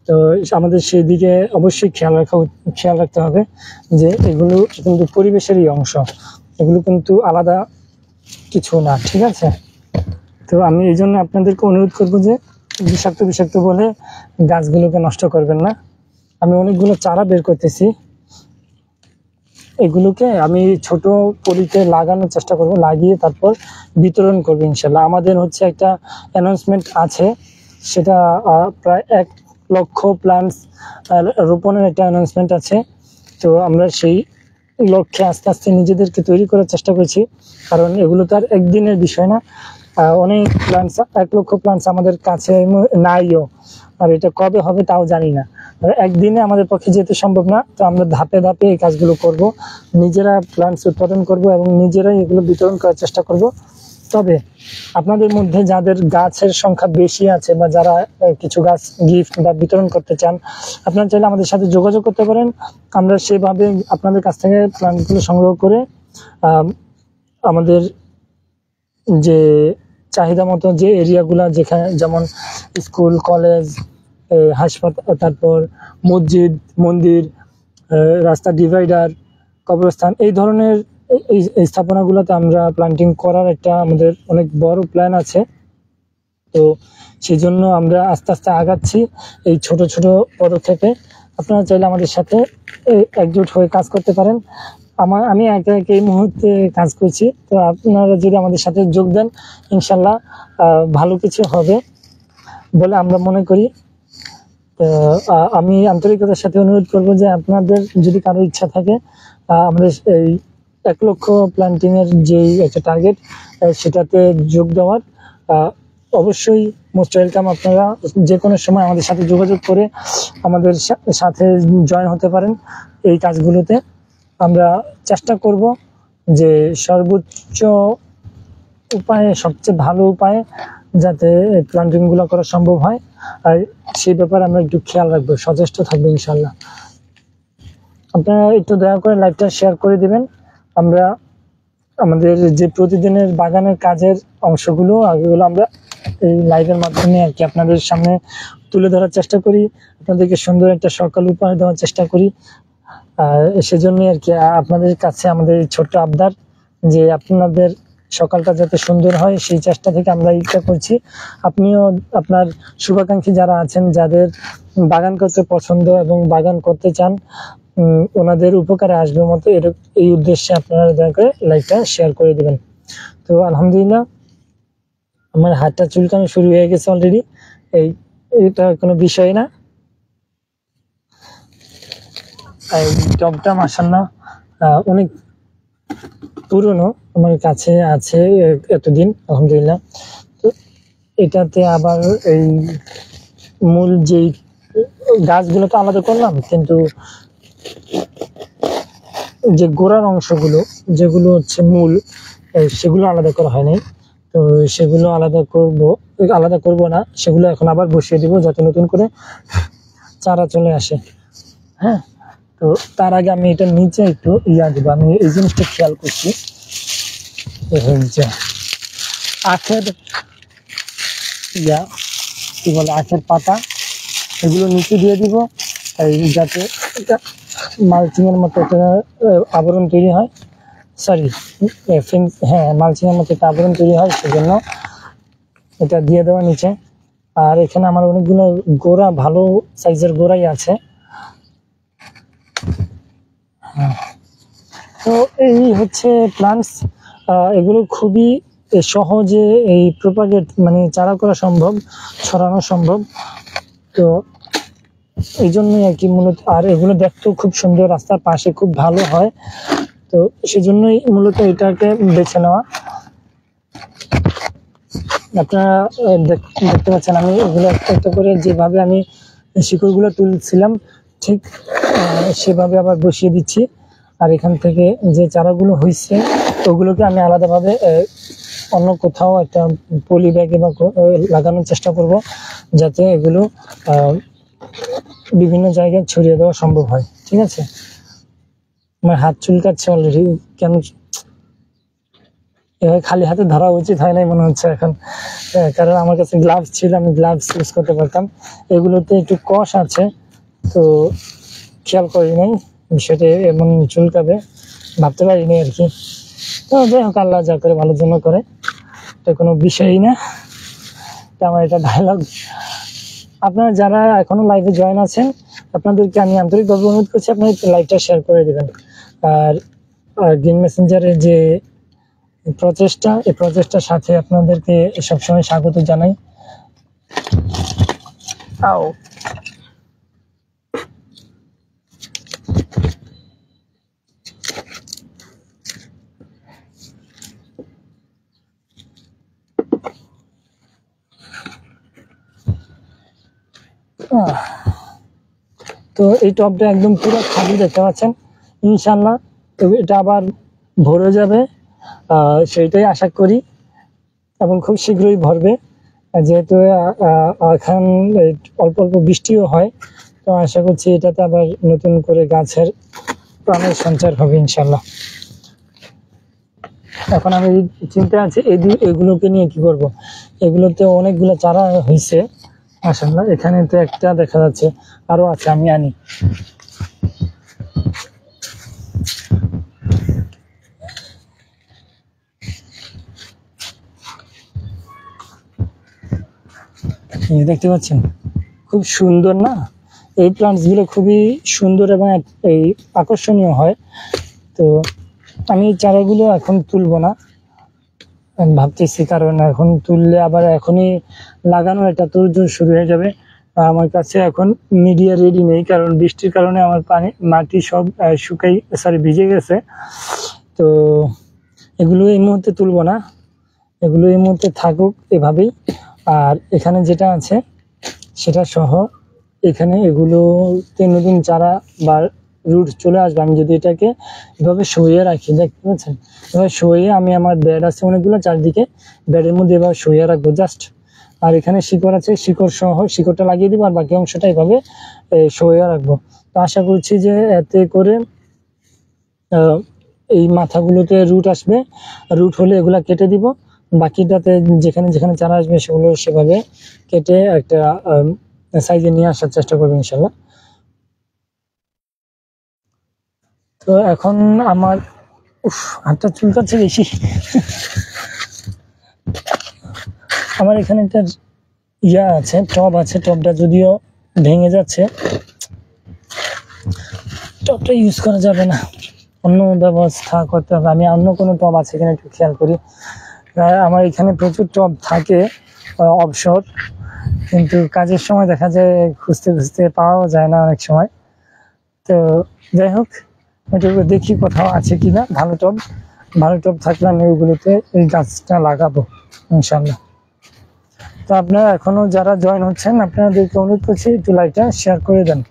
তো আমাদের সেই দিকে অবশ্যই খেয়াল রাখতে হবে যে এগুলো কিন্তু পরিবেশেরই অংশ, এগুলো কিন্তু আলাদা কিছু না। ঠিক আছে, তো আমি এই জন্য আপনাদেরকে অনুরোধ করবো যে বিষাক্ত বলে গাছগুলোকে নষ্ট করবেন না। আমি অনেকগুলো চারা বের করতেছি, এগুলোকে আমি ছোট পলিতে লাগানোর চেষ্টা করব, লাগিয়ে তারপর বিতরণ করবো ইনশাল্লাহ। আমাদের হচ্ছে একটা অ্যানাউন্সমেন্ট আছে, সেটা প্রায় 1 লক্ষ প্ল্যান্টস রোপণের একটা অ্যানাউন্সমেন্ট আছে। তো আমরা সেই লক্ষ্যে আস্তে আস্তে নিজেদেরকে তৈরি করার চেষ্টা করছি, কারণ এগুলো তো আর একদিনের বিষয় না। অনেক প্ল্যান্টস, 1 লক্ষ প্ল্যান্টস আমাদের কাছে নাইও, আর এটা কবে হবে তাও জানি না। একদিনে আমাদের পক্ষে যেতে সম্ভব না, তো আমরা ধাপে ধাপে এই কাজগুলো করব, নিজেরা প্ল্যান্টস উৎপাদন করব এবং নিজেরাই এগুলো বিতরণ করার চেষ্টা করব। তবে আপনাদের মধ্যে যাদের গাছের সংখ্যা বেশি আছে বা যারা কিছু গাছ গিফট বা বিতরণ করতে চান, আপনারা চাইলে আমাদের সাথে যোগাযোগ করতে পারেন। আমরা সেভাবে আপনাদের কাছ থেকে প্ল্যান্টগুলো সংগ্রহ করে আমাদের যে চাহিদা মতো যে এরিয়াগুলো, যেখানে যেমন স্কুল, কলেজ, হাসপাতাল, তারপর মসজিদ, মন্দির, রাস্তা ডিভাইডার, কবরস্থান, এই ধরনের এই স্থাপনাগুলোতে আমরা প্ল্যান্টিং করার একটা আমাদের অনেক বড় প্ল্যান আছে। তো সেই জন্য আমরা আস্তে আস্তে আগাচ্ছি এই ছোট ছোট পদক্ষেপে। আপনারা চাইলে আমাদের সাথে একজোট হয়ে কাজ করতে পারেন। আমি একে একে এই মুহূর্তে কাজ করছি, তো আপনারা যদি আমাদের সাথে যোগ দেন ইনশাল্লাহ ভালো কিছু হবে বলে আমরা মনে করি। আমি আন্তরিকতার সাথে অনুরোধ করবো যে আপনাদের যদি কারো ইচ্ছা থাকে আমাদের এই 1 লক্ষ প্ল্যান্টিং এর যে একটা টার্গেট, সেটাতে যোগ দেওয়ার, অবশ্যই মোস্ট ওয়েলকাম। আপনারা যে কোনো সময় আমাদের সাথে যোগাযোগ করে আমাদের সাথে জয়েন হতে পারেন এই কাজগুলোতে। আমরা চেষ্টা করব যে সর্বোচ্চ উপায়ে, সবচেয়ে ভালো উপায়ে যাতে প্ল্যান্টিংগুলো করা সম্ভব হয়, আর সেই ব্যাপারে আমরা একটু খেয়াল রাখবো, সচেষ্ট থাকবো ইনশাল্লাহ। আপনারা একটু দয়া করে লাইভটা শেয়ার করে দিবেন। আমরা আমাদের যে প্রতিদিনের বাগানের কাজের অংশগুলো আগেগুলো আমরা এই লাইভের মাধ্যমে আর কি আপনাদের সামনে তুলে ধরার চেষ্টা করি, আপনাদেরকে সুন্দর একটা সকাল উপহার দেওয়ার চেষ্টা করি। সেজন্যই আর কি আপনাদের কাছে আমাদের ছোট্ট আবদার যে আপনাদের সকালটা যাতে সুন্দর হয়, সেই চেষ্টা থেকে আমরা ইচ্ছা করছি। আপনিও আপনার শুভাকাঙ্ক্ষী যারা আছেন, যাদের বাগান করতে পছন্দ এবং বাগান করতে চান, ওনাদের উপকারে আসবে মতো এই উদ্দেশ্যে আপনারা দয়া করে লাইভটা শেয়ার করে দিবেন। তো আলহামদুলিল্লাহ, আমার হাতটা চুলকানো শুরু হয়ে গেছে অলরেডি, এটা কোনো বিষয় না। এই টবটা মাশাআল্লাহ অনেক পুরনো, আমার কাছে আছে এতদিন আলহামদুলিল্লাহ। তো এটাতে আবার এই মূল যেই গাছগুলো তো আলাদা করলাম, কিন্তু যে গোড়ার অংশগুলো যেগুলো হচ্ছে মূল, সেগুলো আলাদা করা হয়নি। তো সেগুলো আলাদা করব না, সেগুলো এখন আবার বসিয়ে দিব যাতে নতুন করে চারা চলে আসে। হ্যাঁ, তো তার আগে আমি এটা নিচে একটু দিব। আমি এই জিনিসটা খেয়াল করছি যে আখের কি বলে, আখের পাতা, এগুলো নিচে দিয়ে দিব যাতে এটা মালচিং এর মতো একটা আবরণ তৈরি হয়, সরি হ্যাঁ মালচিং এর মতো একটা আবরণ তৈরি হয়, সেজন্য এটা দিয়ে দেওয়া নিচে। আর এখানে আমার অনেকগুলো গোড়া, ভালো সাইজের গোড়াই আছে। তো এই হচ্ছে প্লান্টস, এগুলো খুবই সহজে এই প্রোপাগেট মানে চারা করা সম্ভব, ছড়ানো সম্ভব। তো এই জন্যই আর কি মূলত, আর এগুলো দেখতেও খুব সুন্দর, রাস্তার পাশে খুব ভালো হয়, তো সেজন্যই মূলত এটাকে বেছে নেওয়া। আপনারা দেখতে পাচ্ছেন আমি এগুলো একটা একটা করে যেভাবে আমি শিকড়গুলো তুলছিলাম ঠিক সেভাবে আবার বসিয়ে দিচ্ছি। আর এখান থেকে যে চারাগুলো হয়েছে ওগুলোকে আমি আলাদাভাবে অন্য কোথাও একটা পলি ব্যাগে বা লাগানোর চেষ্টা করব, যাতে এগুলো বিভিন্ন জায়গায় ছড়িয়ে দেওয়া সম্ভব হয়। ঠিক আছে, আমার হাত চুলকাচ্ছে অলরেডি, কেন খালি হাতে ধরা উচিত হয় নাই মনে হচ্ছে এখন, কারণ আমার কাছে গ্লাভস ছিল, আমি গ্লাভস ইউজ করতে পারতাম। এগুলোতে একটু কষ আছে, তো খেয়াল করি নাই বিষয়টা এমন চুলকাবে, ভাবতে পারিনি আর কি। তো যাই হোক, আল্লাহ যা করে ভালোর জন্য করে, এটা কোনো বিষয়ই না। আমার এটা ডায়লগ। আপনারা যারা এখনো লাইভে জয়েন আছেন, আপনাদেরকে আমি আন্তরিকভাবে অনুরোধ করছি আপনারা একটু লাইভটা শেয়ার করে দেবেন। আর গ্রিন মেসেঞ্জারের যে প্রচেষ্টা, এই প্রচেষ্টার সাথে আপনাদেরকে সবসময় স্বাগত জানাই। তো এই টবটা একদম পুরো খালি দেখতে পাচ্ছেন, ইনশাল্লাহ এটা আবার ভরে যাবে, সেইটাই আশা করি, এবং খুব শীঘ্রই ভরবে। যেহেতু এখন অল্প অল্প বৃষ্টিও হয়, তো আশা করছি এটাতে আবার নতুন করে গাছের প্রাণের সঞ্চার হবে ইনশাল্লাহ। এখন আমি চিন্তা আছে এগুলোকে নিয়ে কি করব। এগুলোতে অনেকগুলো চারা হয়েছে মাশাআল্লাহ, এখানে তো একটা দেখা যাচ্ছে, আরো আছে, আমি আনি। দেখতে পাচ্ছেন খুব সুন্দর না, এই প্লান্টস গুলো খুবই সুন্দর এবং এই আকর্ষণীয় হয়। তো আমি চারাগুলো এখন তুলবো না ভাবতেছি, কারণ এখন তুললে আবার এখনই লাগানো একটা তোড়জোড় শুরু হয়ে যাবে। আমার কাছে এখন মিডিয়া রেডি নেই, কারণ বৃষ্টির কারণে আমার মাটি সব ভিজে গেছে। তো এগুলো এই মুহূর্তে তুলবো না, এগুলো এই মুহূর্তে থাকুক এভাবেই। আর এখানে যেটা আছে সেটা সহ এখানে এগুলোতে নতুন চারা বা রুট চলে আসবে। আমি যদি এটাকে এভাবে সরিয়ে রাখি, দেখতে পাচ্ছেন, এভাবে সরিয়ে আমি আমার বেড আছে অনেকগুলো চারদিকে, বেডের মধ্যে এভাবে সরিয়ে রাখবো জাস্ট। আর এখানে শিকড় আছে, শিকড় সহ শিকড়টা লাগিয়ে দিব, আর বাকি অংশটা এভাবে সরিয়ে রাখবো। তো আশা করছি যে এতে করে এই মাথাগুলোতে রুট আসবে, রুট হলে এগুলা কেটে দিব, বাকিটাতে যেখানে যেখানে চারা আসবে সেগুলো সেভাবে কেটে একটা সাইজে নিয়ে আসার চেষ্টা করবো ইনশাল্লাহ। তো এখন আমার হাতটা চুলকাচ্ছে বেশি। আমার এখানে একটা ইয়া আছে, টব আছে, টবটা যদিও ভেঙে যাচ্ছে, টবটা ইউজ করা যাবে না, অন্য ব্যবস্থা করতে হবে। আমি অন্য কোনো টব আছে কিনা একটু খেয়াল করি। আমার এখানে প্রচুর টব থাকে অবসর, কিন্তু কাজের সময় দেখা যায় খুঁজতে খুঁজতে পাওয়াও যায় না অনেক সময়। তো যাই হোক, একটু দেখি কোথাও আছে কিনা ভালো টব। ভালো টব থাকলে আমি ওইগুলোতে এই গাছটা লাগাবো ইনশাল্লাহ। তো আপনারা এখনো যারা জয়েন হচ্ছেন, আপনাদেরকে অনুরোধ করছি একটু লাইকটা শেয়ার করে দেন।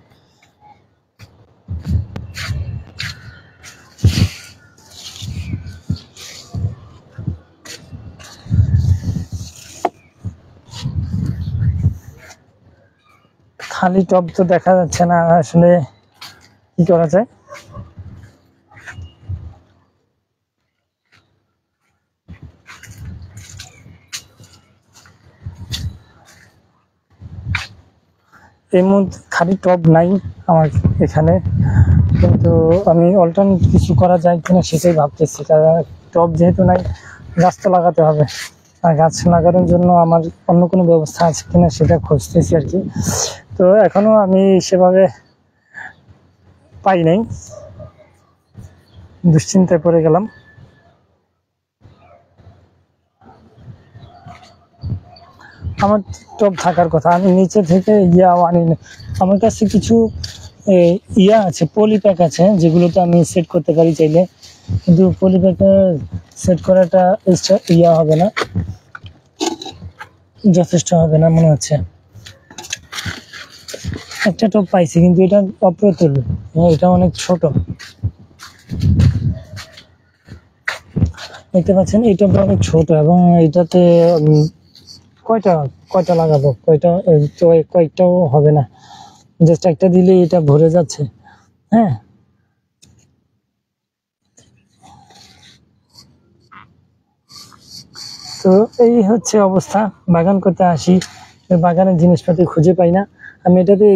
খালি টব তো দেখা যাচ্ছে না, আসলে কি করা যায়। এই মুহূর্তে খালি টব নাই আমার এখানে, কিন্তু আমি অল্টারনেট কিছু করা যায় কিনা সেটাই ভাবতেছি। কারণ টব যেহেতু নাই, গাছ তো লাগাতে হবে, আর গাছ লাগানোর জন্য আমার অন্য কোনো ব্যবস্থা আছে কিনা সেটা খুঁজতেছি আর কি। তো এখনো আমি সেভাবে পাই নাই, দুশ্চিন্তায় পড়ে গেলাম। আমার টব থাকার কথা, আমি নিচে থেকে আনি না। আমার কাছে কিছু আছে, পলিপ্যাক আছে, যেগুলোতে আমি সেট করতে পারি চাইলে, কিন্তু পলিপ্যাকে সেট করাটা হবে না, যথেষ্ট হবে না মনে হচ্ছে। একটা টব পাইছি, কিন্তু এটা অপ্রতুল, এটা অনেক ছোট। দেখতে পাচ্ছেন এই টবটা অনেক ছোট, এবং এটাতে কয়টা লাগাবো, কয়েকটাও হবে না, জাস্ট একটা দিলে এটা ভরে যাচ্ছে। হ্যাঁ, তো এই হচ্ছে অবস্থা। বাগান করতে আসি, বাগানের জিনিসপাতি খুঁজে পাই না। আমি এটাতে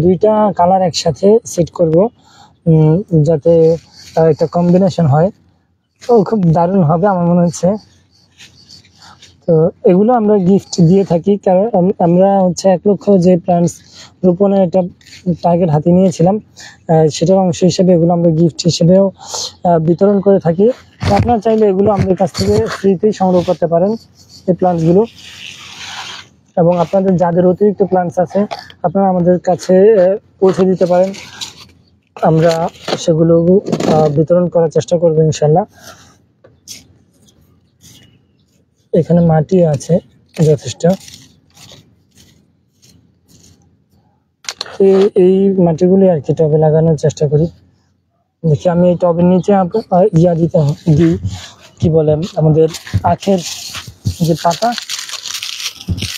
দুইটা কালার একসাথে সেট করব, যাতে একটা কম্বিনেশন হয়, তো খুব দারুণ হবে আমার মনে হচ্ছে। তো এগুলো আমরা গিফট দিয়ে থাকি, কারণ আমরা হচ্ছে 1 লক্ষ যে প্ল্যান্টস রোপণের একটা টার্গেট হাতে নিয়েছিলাম, সেটার অংশ হিসেবে এগুলো আমরা গিফট হিসেবেও বিতরণ করে থাকি। আপনারা চাইলে এগুলো আমাদের কাছ থেকে ফ্রিতেই সংগ্রহ করতে পারেন, এই প্ল্যান্টসগুলো। এবং আপনাদের যাদের অতিরিক্ত প্ল্যান্টস আছে, আপনারা আমাদের কাছে পৌঁছে দিতে পারেন, আমরা সেগুলো বিতরণ করার চেষ্টা করবো ইনশাল্লাহ। এখানে মাটি আছে যথেষ্ট, এই মাটিগুলি আর কি টবে লাগানোর চেষ্টা করি। দেখি আমি এই টবের নিচে দিই, কি বলে, আমাদের আখের যে পাতা,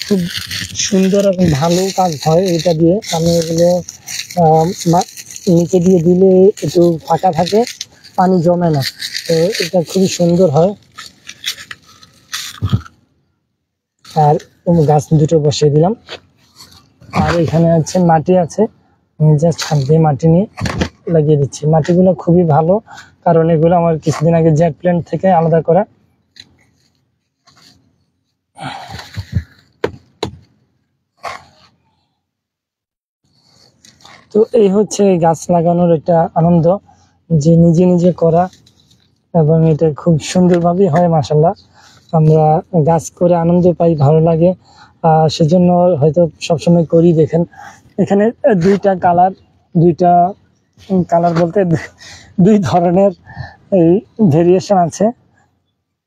খুব সুন্দর এবং ভালো কাজ হয় এটা দিয়ে। আমি এগুলো নিচে দিয়ে দিলে একটু ফাঁকা থাকে, পানি জমে না, তো এটা খুবই সুন্দর হয়। আর গাছ দুটো বসিয়ে দিলাম, আর এখানে আছে মাটি আছে, জাস্ট হাত দিয়ে মাটি নিয়ে লাগিয়ে দিচ্ছি। মাটিগুলো খুবই ভালো, কারণ এগুলো আমার কিছুদিন আগে জেট প্ল্যান্ট থেকে আলাদা করা। তো এই হচ্ছে গাছ লাগানোর একটা আনন্দ, যে নিজে নিজে করা, এবং এটা খুব সুন্দরভাবেই হয় মাশাআল্লাহ। আমরা গাছ করে আনন্দ পাই, ভালো লাগে, সেজন্য হয়তো সবসময় করি। দেখেন এখানে দুইটা কালার বলতে 2 ধরনের এই ভেরিয়েশন আছে,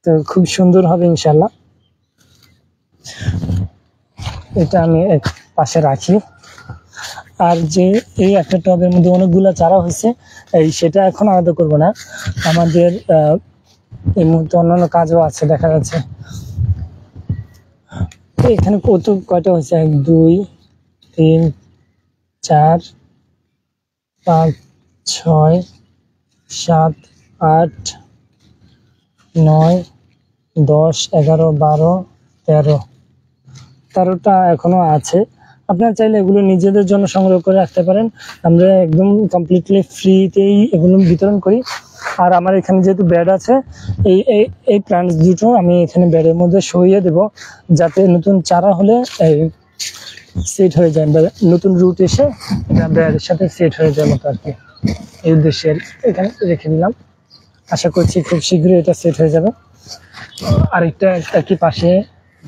তো খুব সুন্দর হবে ইনশাল্লাহ। এটা আমি এক পাশে রাখি। আর যে এই একটা টবের মধ্যে অনেকগুলো চারা হয়েছে, সেটা এখন আলাদা করব না, আমাদের এই মুহূর্তে অন্যান্য কাজও আছে। দেখা যাচ্ছে এখানে কয়টা হয়েছে, 1 2 3 4 5 6 7 8 9 10 11 12 13টা এখনো আছে। আপনারা চাইলে এগুলো নিজেদের জন্য সংগ্রহ করে রাখতে পারেন, আমরা একদম কমপ্লিটলি ফ্রিতেই এগুলো বিতরণ করি। আর আমার এখানে যেহেতু বেড আছে, এই প্ল্যান্টস দুটো আমি এখানে বেডের মধ্যে সরিয়ে দেব, যাতে নতুন চারা হলে সেট হয়ে যায়, নতুন রুট এসে এটা বেডের সাথে সেট হয়ে যায় মতো আর কি। এই উদ্দেশ্যে এখানে রেখে দিলাম, আশা করছি খুব শীঘ্রই এটা সেট হয়ে যাবে। আরেকটা একই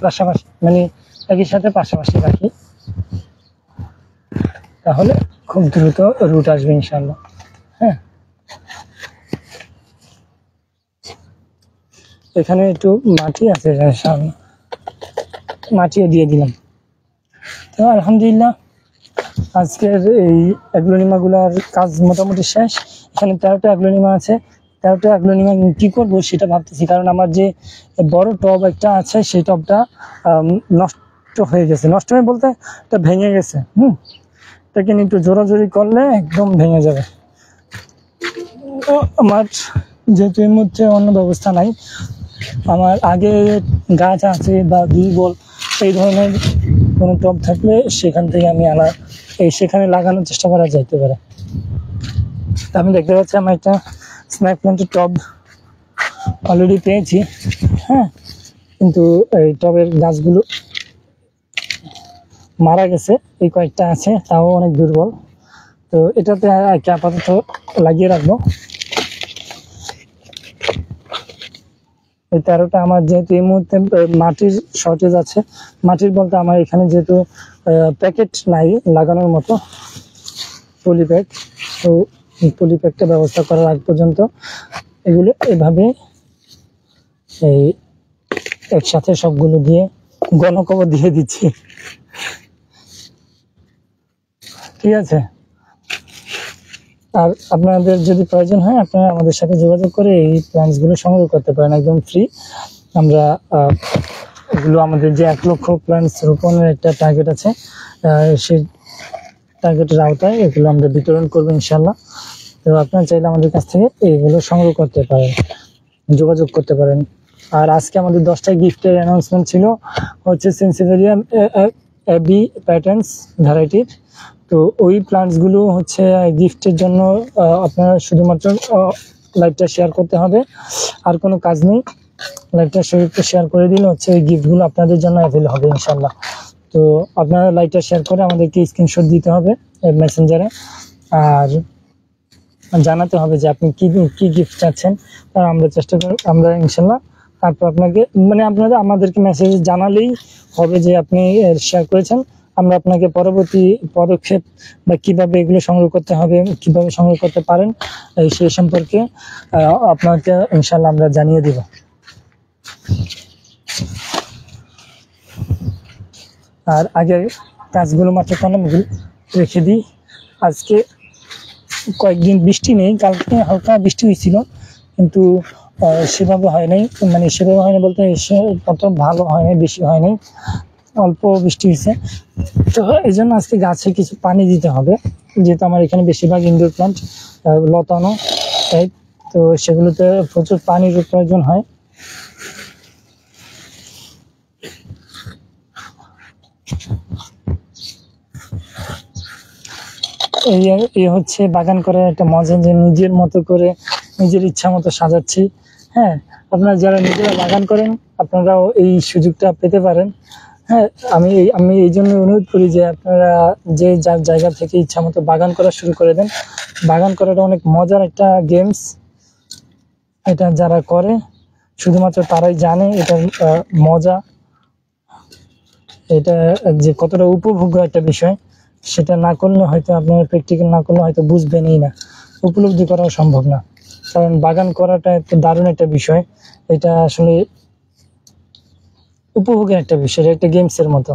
পাশাপাশি, মানে একই সাথে পাশাপাশি রাখি, তাহলে খুব দ্রুত রুট আসবে ইনশাল্লাহ। হ্যাঁ, এখানে একটু মাটি আছে, মাটিও দিয়ে দিলাম। তো আলহামদুলিল্লাহ আজকের এই অ্যাগ্লোনিমাগুলোর কাজ মোটামুটি শেষ। এখানে 13টা অ্যাগ্লোনিমা আছে, 13টা অ্যাগ্লোনিমা কি করবো সেটা ভাবতেছি, কারণ আমার যে বড় টব একটা আছে সেই টবটা নষ্ট হয়ে গেছে। নষ্ট হয়ে বলতে এটা ভেঙে গেছে, এটাকে একটু জোরাজোরি করলে একদম ভেঙে যাবে। আমার যেহেতু এর মধ্যে অন্য ব্যবস্থা নাই, আমার আগে গাছ আছে বা 2 বল এই ধরনের কোনো টব থাকলে সেখান থেকে আমি আনার এই সেখানে লাগানোর চেষ্টা করা যাইতে পারে। আমি দেখতে পাচ্ছি আমার একটা স্নেক প্ল্যান্টের টব অলরেডি পেয়েছি, হ্যাঁ, কিন্তু এই টবের গাছগুলো মারা গেছে, এই কয়েকটা আছে তাও অনেক দুর্বল। তো এটাতে আপাতত লাগিয়ে রাখবো। এই 13টা আমার যেহেতু এই মুহূর্তে মাটির শর্টেজ আছে, মাটির বলতে আমার এখানে যেহেতু প্যাকেট নাই লাগানোর মতো পলিপ্যাক, তো পলিপ্যাকটা ব্যবস্থা করার আগ পর্যন্ত এগুলো এভাবে এই একসাথে সবগুলো দিয়ে গণকবর দিয়ে দিচ্ছি, ঠিক আছে। আর আপনাদের যদি প্রয়োজন হয় আপনারা আমাদের সাথে যোগাযোগ করে এই প্ল্যান্টসগুলো সংগ্রহ করতে পারেন, একদম ফ্রি। আমরা এগুলো আমাদের যে 1 লক্ষ প্ল্যান্টস রোপণের একটা টার্গেট আছে, সেই টার্গেটের আওতায় এগুলো আমরা বিতরণ করবো ইনশাল্লাহ। তো আপনারা চাইলে আমাদের কাছ থেকে এইগুলো সংগ্রহ করতে পারেন, যোগাযোগ করতে পারেন। আর আজকে আমাদের 10টা গিফটের অ্যানাউন্সমেন্ট ছিল, হচ্ছে সেন্সিভেরিয়া এবি প্যাটার্নস ভ্যারাইটির। তো ওই প্লান্টসগুলো হচ্ছে গিফটের জন্য আপনারা শুধুমাত্র লাইভটা শেয়ার করতে হবে, আর কোনো কাজ নেই। লাইভটা শেয়ার করে দিলে হচ্ছে ওই গিফটগুলো আপনাদের জন্য অ্যাভেল হবে ইনশাল্লাহ। তো আপনারা লাইভটা শেয়ার করে আমাদেরকে স্ক্রিনশট দিতে হবে মেসেঞ্জারে, আর জানাতে হবে যে আপনি কি গিফট চাচ্ছেন। আমরা চেষ্টা করি, আমরা ইনশাল্লাহ তারপর আপনাকে আপনারা আমাদেরকে মেসেজ জানালেই হবে যে আপনি শেয়ার করেছেন। আমরা আপনাকে পরবর্তী পদক্ষেপ বা কিভাবে এগুলো সংগ্রহ করতে হবে, কিভাবে সংগ্রহ করতে পারেন, সেই সম্পর্কে আপনাকে ইনশাল্লাহ আমরা জানিয়ে দিব। আর আগে কাজগুলো মাত্র কলমগুলো রেখে দিই। আজকে কয়েকদিন বৃষ্টি নেই, কালকে হালকা বৃষ্টি হয়েছিল, কিন্তু সেভাবে হয় নাই, সেভাবে হয় না বলতে অত ভালো হয় নাই, বেশি হয় নাই, অল্প বৃষ্টি হয়েছে। তো এই জন্য আজকে গাছে কিছু পানি দিতে হবে, যেহেতু আমার এখানে বেশিরভাগ ইনডোর প্লান্ট লতানো, তাই তো সেগুলোতে প্রচুর পানির প্রয়োজন হয়। এই হচ্ছে বাগান করার একটা মজা, যে নিজের মতো করে নিজের ইচ্ছা মতো সাজাচ্ছি। হ্যাঁ, আপনারা যারা নিজেরা বাগান করেন আপনারাও এই সুযোগটা পেতে পারেন। হ্যাঁ, আমি এই জন্য অনুরোধ করি যে আপনারা যে যার জায়গা থেকে ইচ্ছা মতো বাগান করা শুরু করে দেন। বাগান করাটা অনেক মজার একটা গেমস। এটা যারা করে শুধুমাত্র তারাই জানে এটার মজা, এটা যে কতটা উপভোগ্য একটা বিষয়। সেটা না করলে হয়তো আপনারা প্র্যাকটিক্যাল না করলে হয়তো বুঝবেনই না, উপলব্ধি করাও সম্ভব না। কারণ বাগান করাটা একটা দারুণ একটা বিষয়, এটা আসলে উপভোগের একটা বিষয়, একটা গেমসের মতো।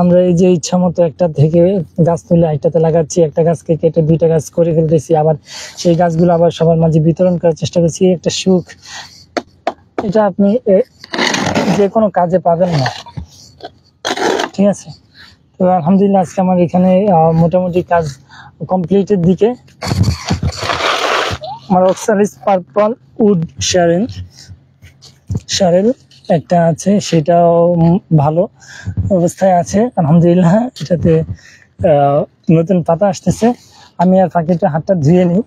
আমরা এই যে ইচ্ছা মতো একটা থেকে গাছ তুলে একটাতে লাগাচ্ছি, একটা গাছকে কেটে 2টা গাছ করে ফেলতেছি, আবার সেই গাছগুলো আবার সবার মাঝে বিতরণ করার চেষ্টা করছি, একটা সুখ, এটা আপনি যে কোনো কাজে পাবেন না, ঠিক আছে। তো আলহামদুলিল্লাহ আজকে আমার এখানে মোটামুটি কাজ কমপ্লিটের দিকে। আমার অক্সালিস পার্পল উড শারেল একটা আছে, সেটাও ভালো অবস্থায় আছে আলহামদুলিল্লাহ। এটাতে নতুন পাতা আসতেছে। আমি আর ফাঁকিটা হাতটা ধুয়ে নিই।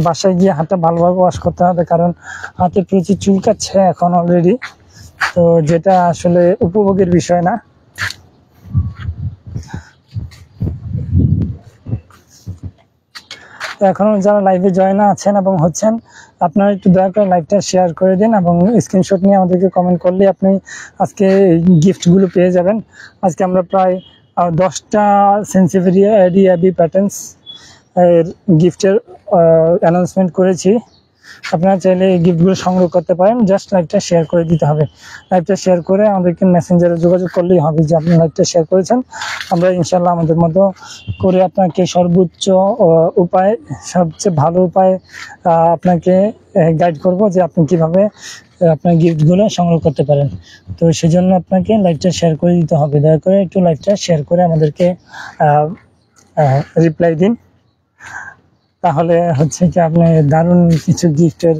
বাসায় গিয়ে হাতটা ভালোভাবে ওয়াশ করতে হবে, কারণ হাতে প্রচুর চুলকাচ্ছে এখন অলরেডি, তো যেটা আসলে উপভোগের বিষয় না। এখনো যারা লাইভে জয়েন আছেন এবং হচ্ছেন, আপনারা একটু দয়া করে লাইভটা শেয়ার করে দিন এবং স্ক্রিনশট নিয়ে আমাদেরকে কমেন্ট করলে আপনি আজকে গিফটগুলো পেয়ে যাবেন। আজকে আমরা প্রায় 10টা সেন্সিভেরিয়া এবি প্যাটার্নস এর গিফটের অ্যানাউন্সমেন্ট করেছি। আপনারা চাইলে এই গিফটগুলো সংগ্রহ করতে পারেন। জাস্ট লাইভটা শেয়ার করে দিতে হবে। লাইভটা শেয়ার করে আমাদেরকে মেসেঞ্জারে যোগাযোগ করলেই হবে যে আপনি লাইভটা শেয়ার করেছেন। আমরা ইনশাল্লাহ আমাদের মতো করে আপনাকে সর্বোচ্চ উপায়, সবচেয়ে ভালো উপায় আপনাকে গাইড করব যে আপনি কিভাবে আপনার গিফটগুলো সংগ্রহ করতে পারেন। তো সেজন্য আপনাকে লাইভটা শেয়ার করে দিতে হবে। দয়া করে একটু লাইভটা শেয়ার করে আমাদেরকে রিপ্লাই দিন, তাহলে হচ্ছে কি আপনি দারুণ কিছু গিফটের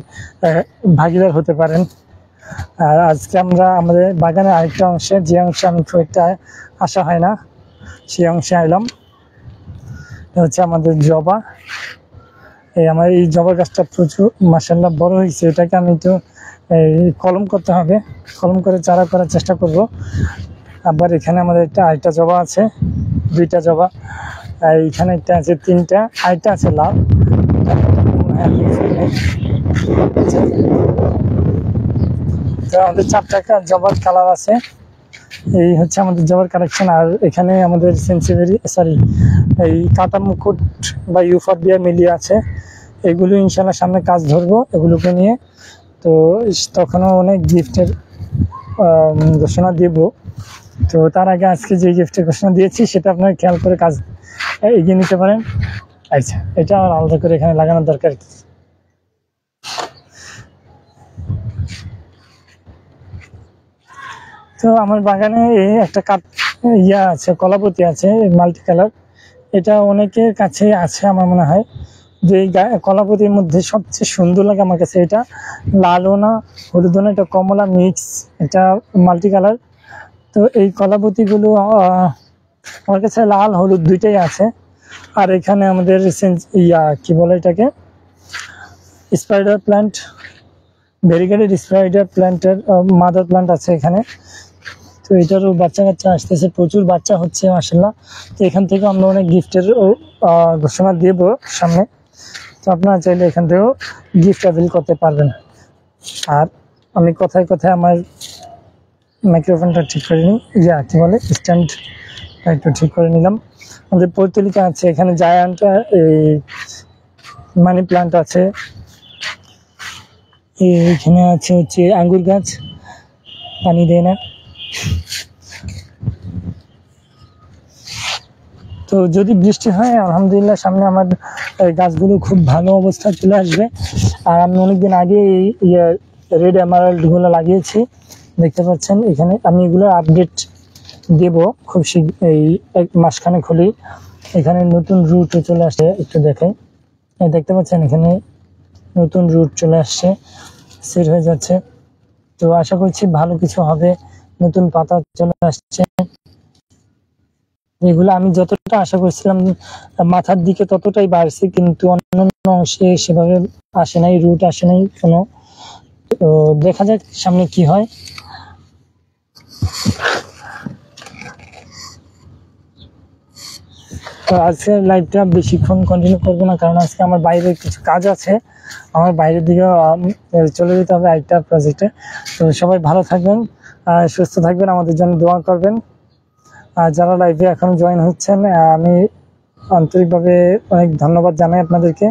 ভাগিদার হতে পারেন। আর আজকে আমরা আমাদের বাগানের আরেকটা অংশে, যে অংশে আমি খুব একটা আসা হয় না, সেই অংশে আইলাম। হচ্ছে আমাদের জবা। আমার এই জবা গাছটা প্রচুর মাশাআল্লাহ বড় হয়েছে। এটাকে আমি তো কলম করতে হবে, কলম করে চারা করার চেষ্টা করব। আবার এখানে আমাদের আরেকটা জবা আছে, 2টা জবা। এইখানে একটা আছে, 3টা, আরেকটা আছে লাল। তো আমাদের 4টা জবার কালার আছে। এই হচ্ছে আমাদের জবার কালেকশন। আর এখানে আমাদের এই কাটা মুকুট বা ইউফরবিয়া মিলিয়ে আছে। এগুলো ইনশাল্লাহ সামনে কাজ ধরবো এগুলোকে নিয়ে। তো তখনও অনেক গিফটের ঘোষণা দেব। তো তার আগে আজকে যে গিফটের ঘোষণা দিয়েছি সেটা আপনারা খেয়াল করে কাজ এগিয়ে নিতে পারেন। আচ্ছা, এটা আমার আলাদা করে এখানে লাগানোর দরকার কি? তো আমার বাগানে একটা আছে, কলাপতি আছে, মাল্টি কালার। এটা অনেকের কাছে আছে আমার মনে হয়। যে এই কলাপতির মধ্যে সবচেয়ে সুন্দর লাগে আমার কাছে এটা, লালও না হলুদও না, এটা কমলা মিক্স, এটা মাল্টি কালার। তো এই কলাপতিগুলো আমার কাছে লাল হলুদ 2টাই আছে। আর এখানে আমাদের কি বলে এটাকে, স্পাইডার প্ল্যান্ট, ভেরিগেটেড স্পাইডার প্ল্যান্টের মাদার প্ল্যান্ট আছে এখানে। তো এটারও বাচ্চা কাচ্চা আসতেছে, প্রচুর বাচ্চা হচ্ছে মাশাআল্লাহ। তো এখান থেকে আমরা অনেক গিফটের ঘোষণা দেব সামনে। তো আপনারা চাইলে এখান থেকেও গিফট অ্যাভেল করতে পারবেন। আর আমি কথায় কথায় আমার মাইক্রোফোনটা ঠিক করে নিই, কি বলে স্ট্যান্ডটা একটু ঠিক করে নিলাম। আমাদের পৈতলিকা আছে, এখানে জায়ান্ট এই মানি প্ল্যান্ট আছে। এখানে আছে হচ্ছে আঙ্গুর গাছ, পানি দেয় না। তো যদি বৃষ্টি হয় আলহামদুলিল্লাহ সামনে আমার গাছগুলো খুব ভালো অবস্থা চলে আসবে। আর আমি অনেকদিন আগে এই রেড এমারাল্ডগুলো লাগিয়েছি, দেখতে পাচ্ছেন এখানে। আমি এগুলো আপডেট দেব খুব এই 1 মাসখানেক হলেই। এখানে নতুন রুটও চলে আসে, একটু দেখাই। দেখতে পাচ্ছেন এখানে নতুন রুট চলে আসছে, সেট হয়ে যাচ্ছে। তো আশা করছি ভালো কিছু হবে, নতুন পাতা চলে আসছে। এগুলো আমি যতটা আশা করছিলাম মাথার দিকে ততটাই বাড়ছে, কিন্তু অন্যান্য অংশে সেভাবে আসে নাই, রুট আসে নাই কোনো। তো দেখা যাক সামনে কি হয়। তো আজকের লাইভটা বেশিক্ষণ কন্টিনিউ করবো না, কারণ আজকে আমার বাইরে কিছু কাজ আছে, আমার বাইরের দিকে চলে যেতে হবে আরেকটা প্রজেক্টে। তো সবাই ভালো থাকবেন, সুস্থ থাকবেন, আমাদের জন্য দোয়া করবেন। আর যারা লাইভে এখন জয়েন হচ্ছেন, আমি আন্তরিকভাবে অনেক ধন্যবাদ জানাই আপনাদেরকে।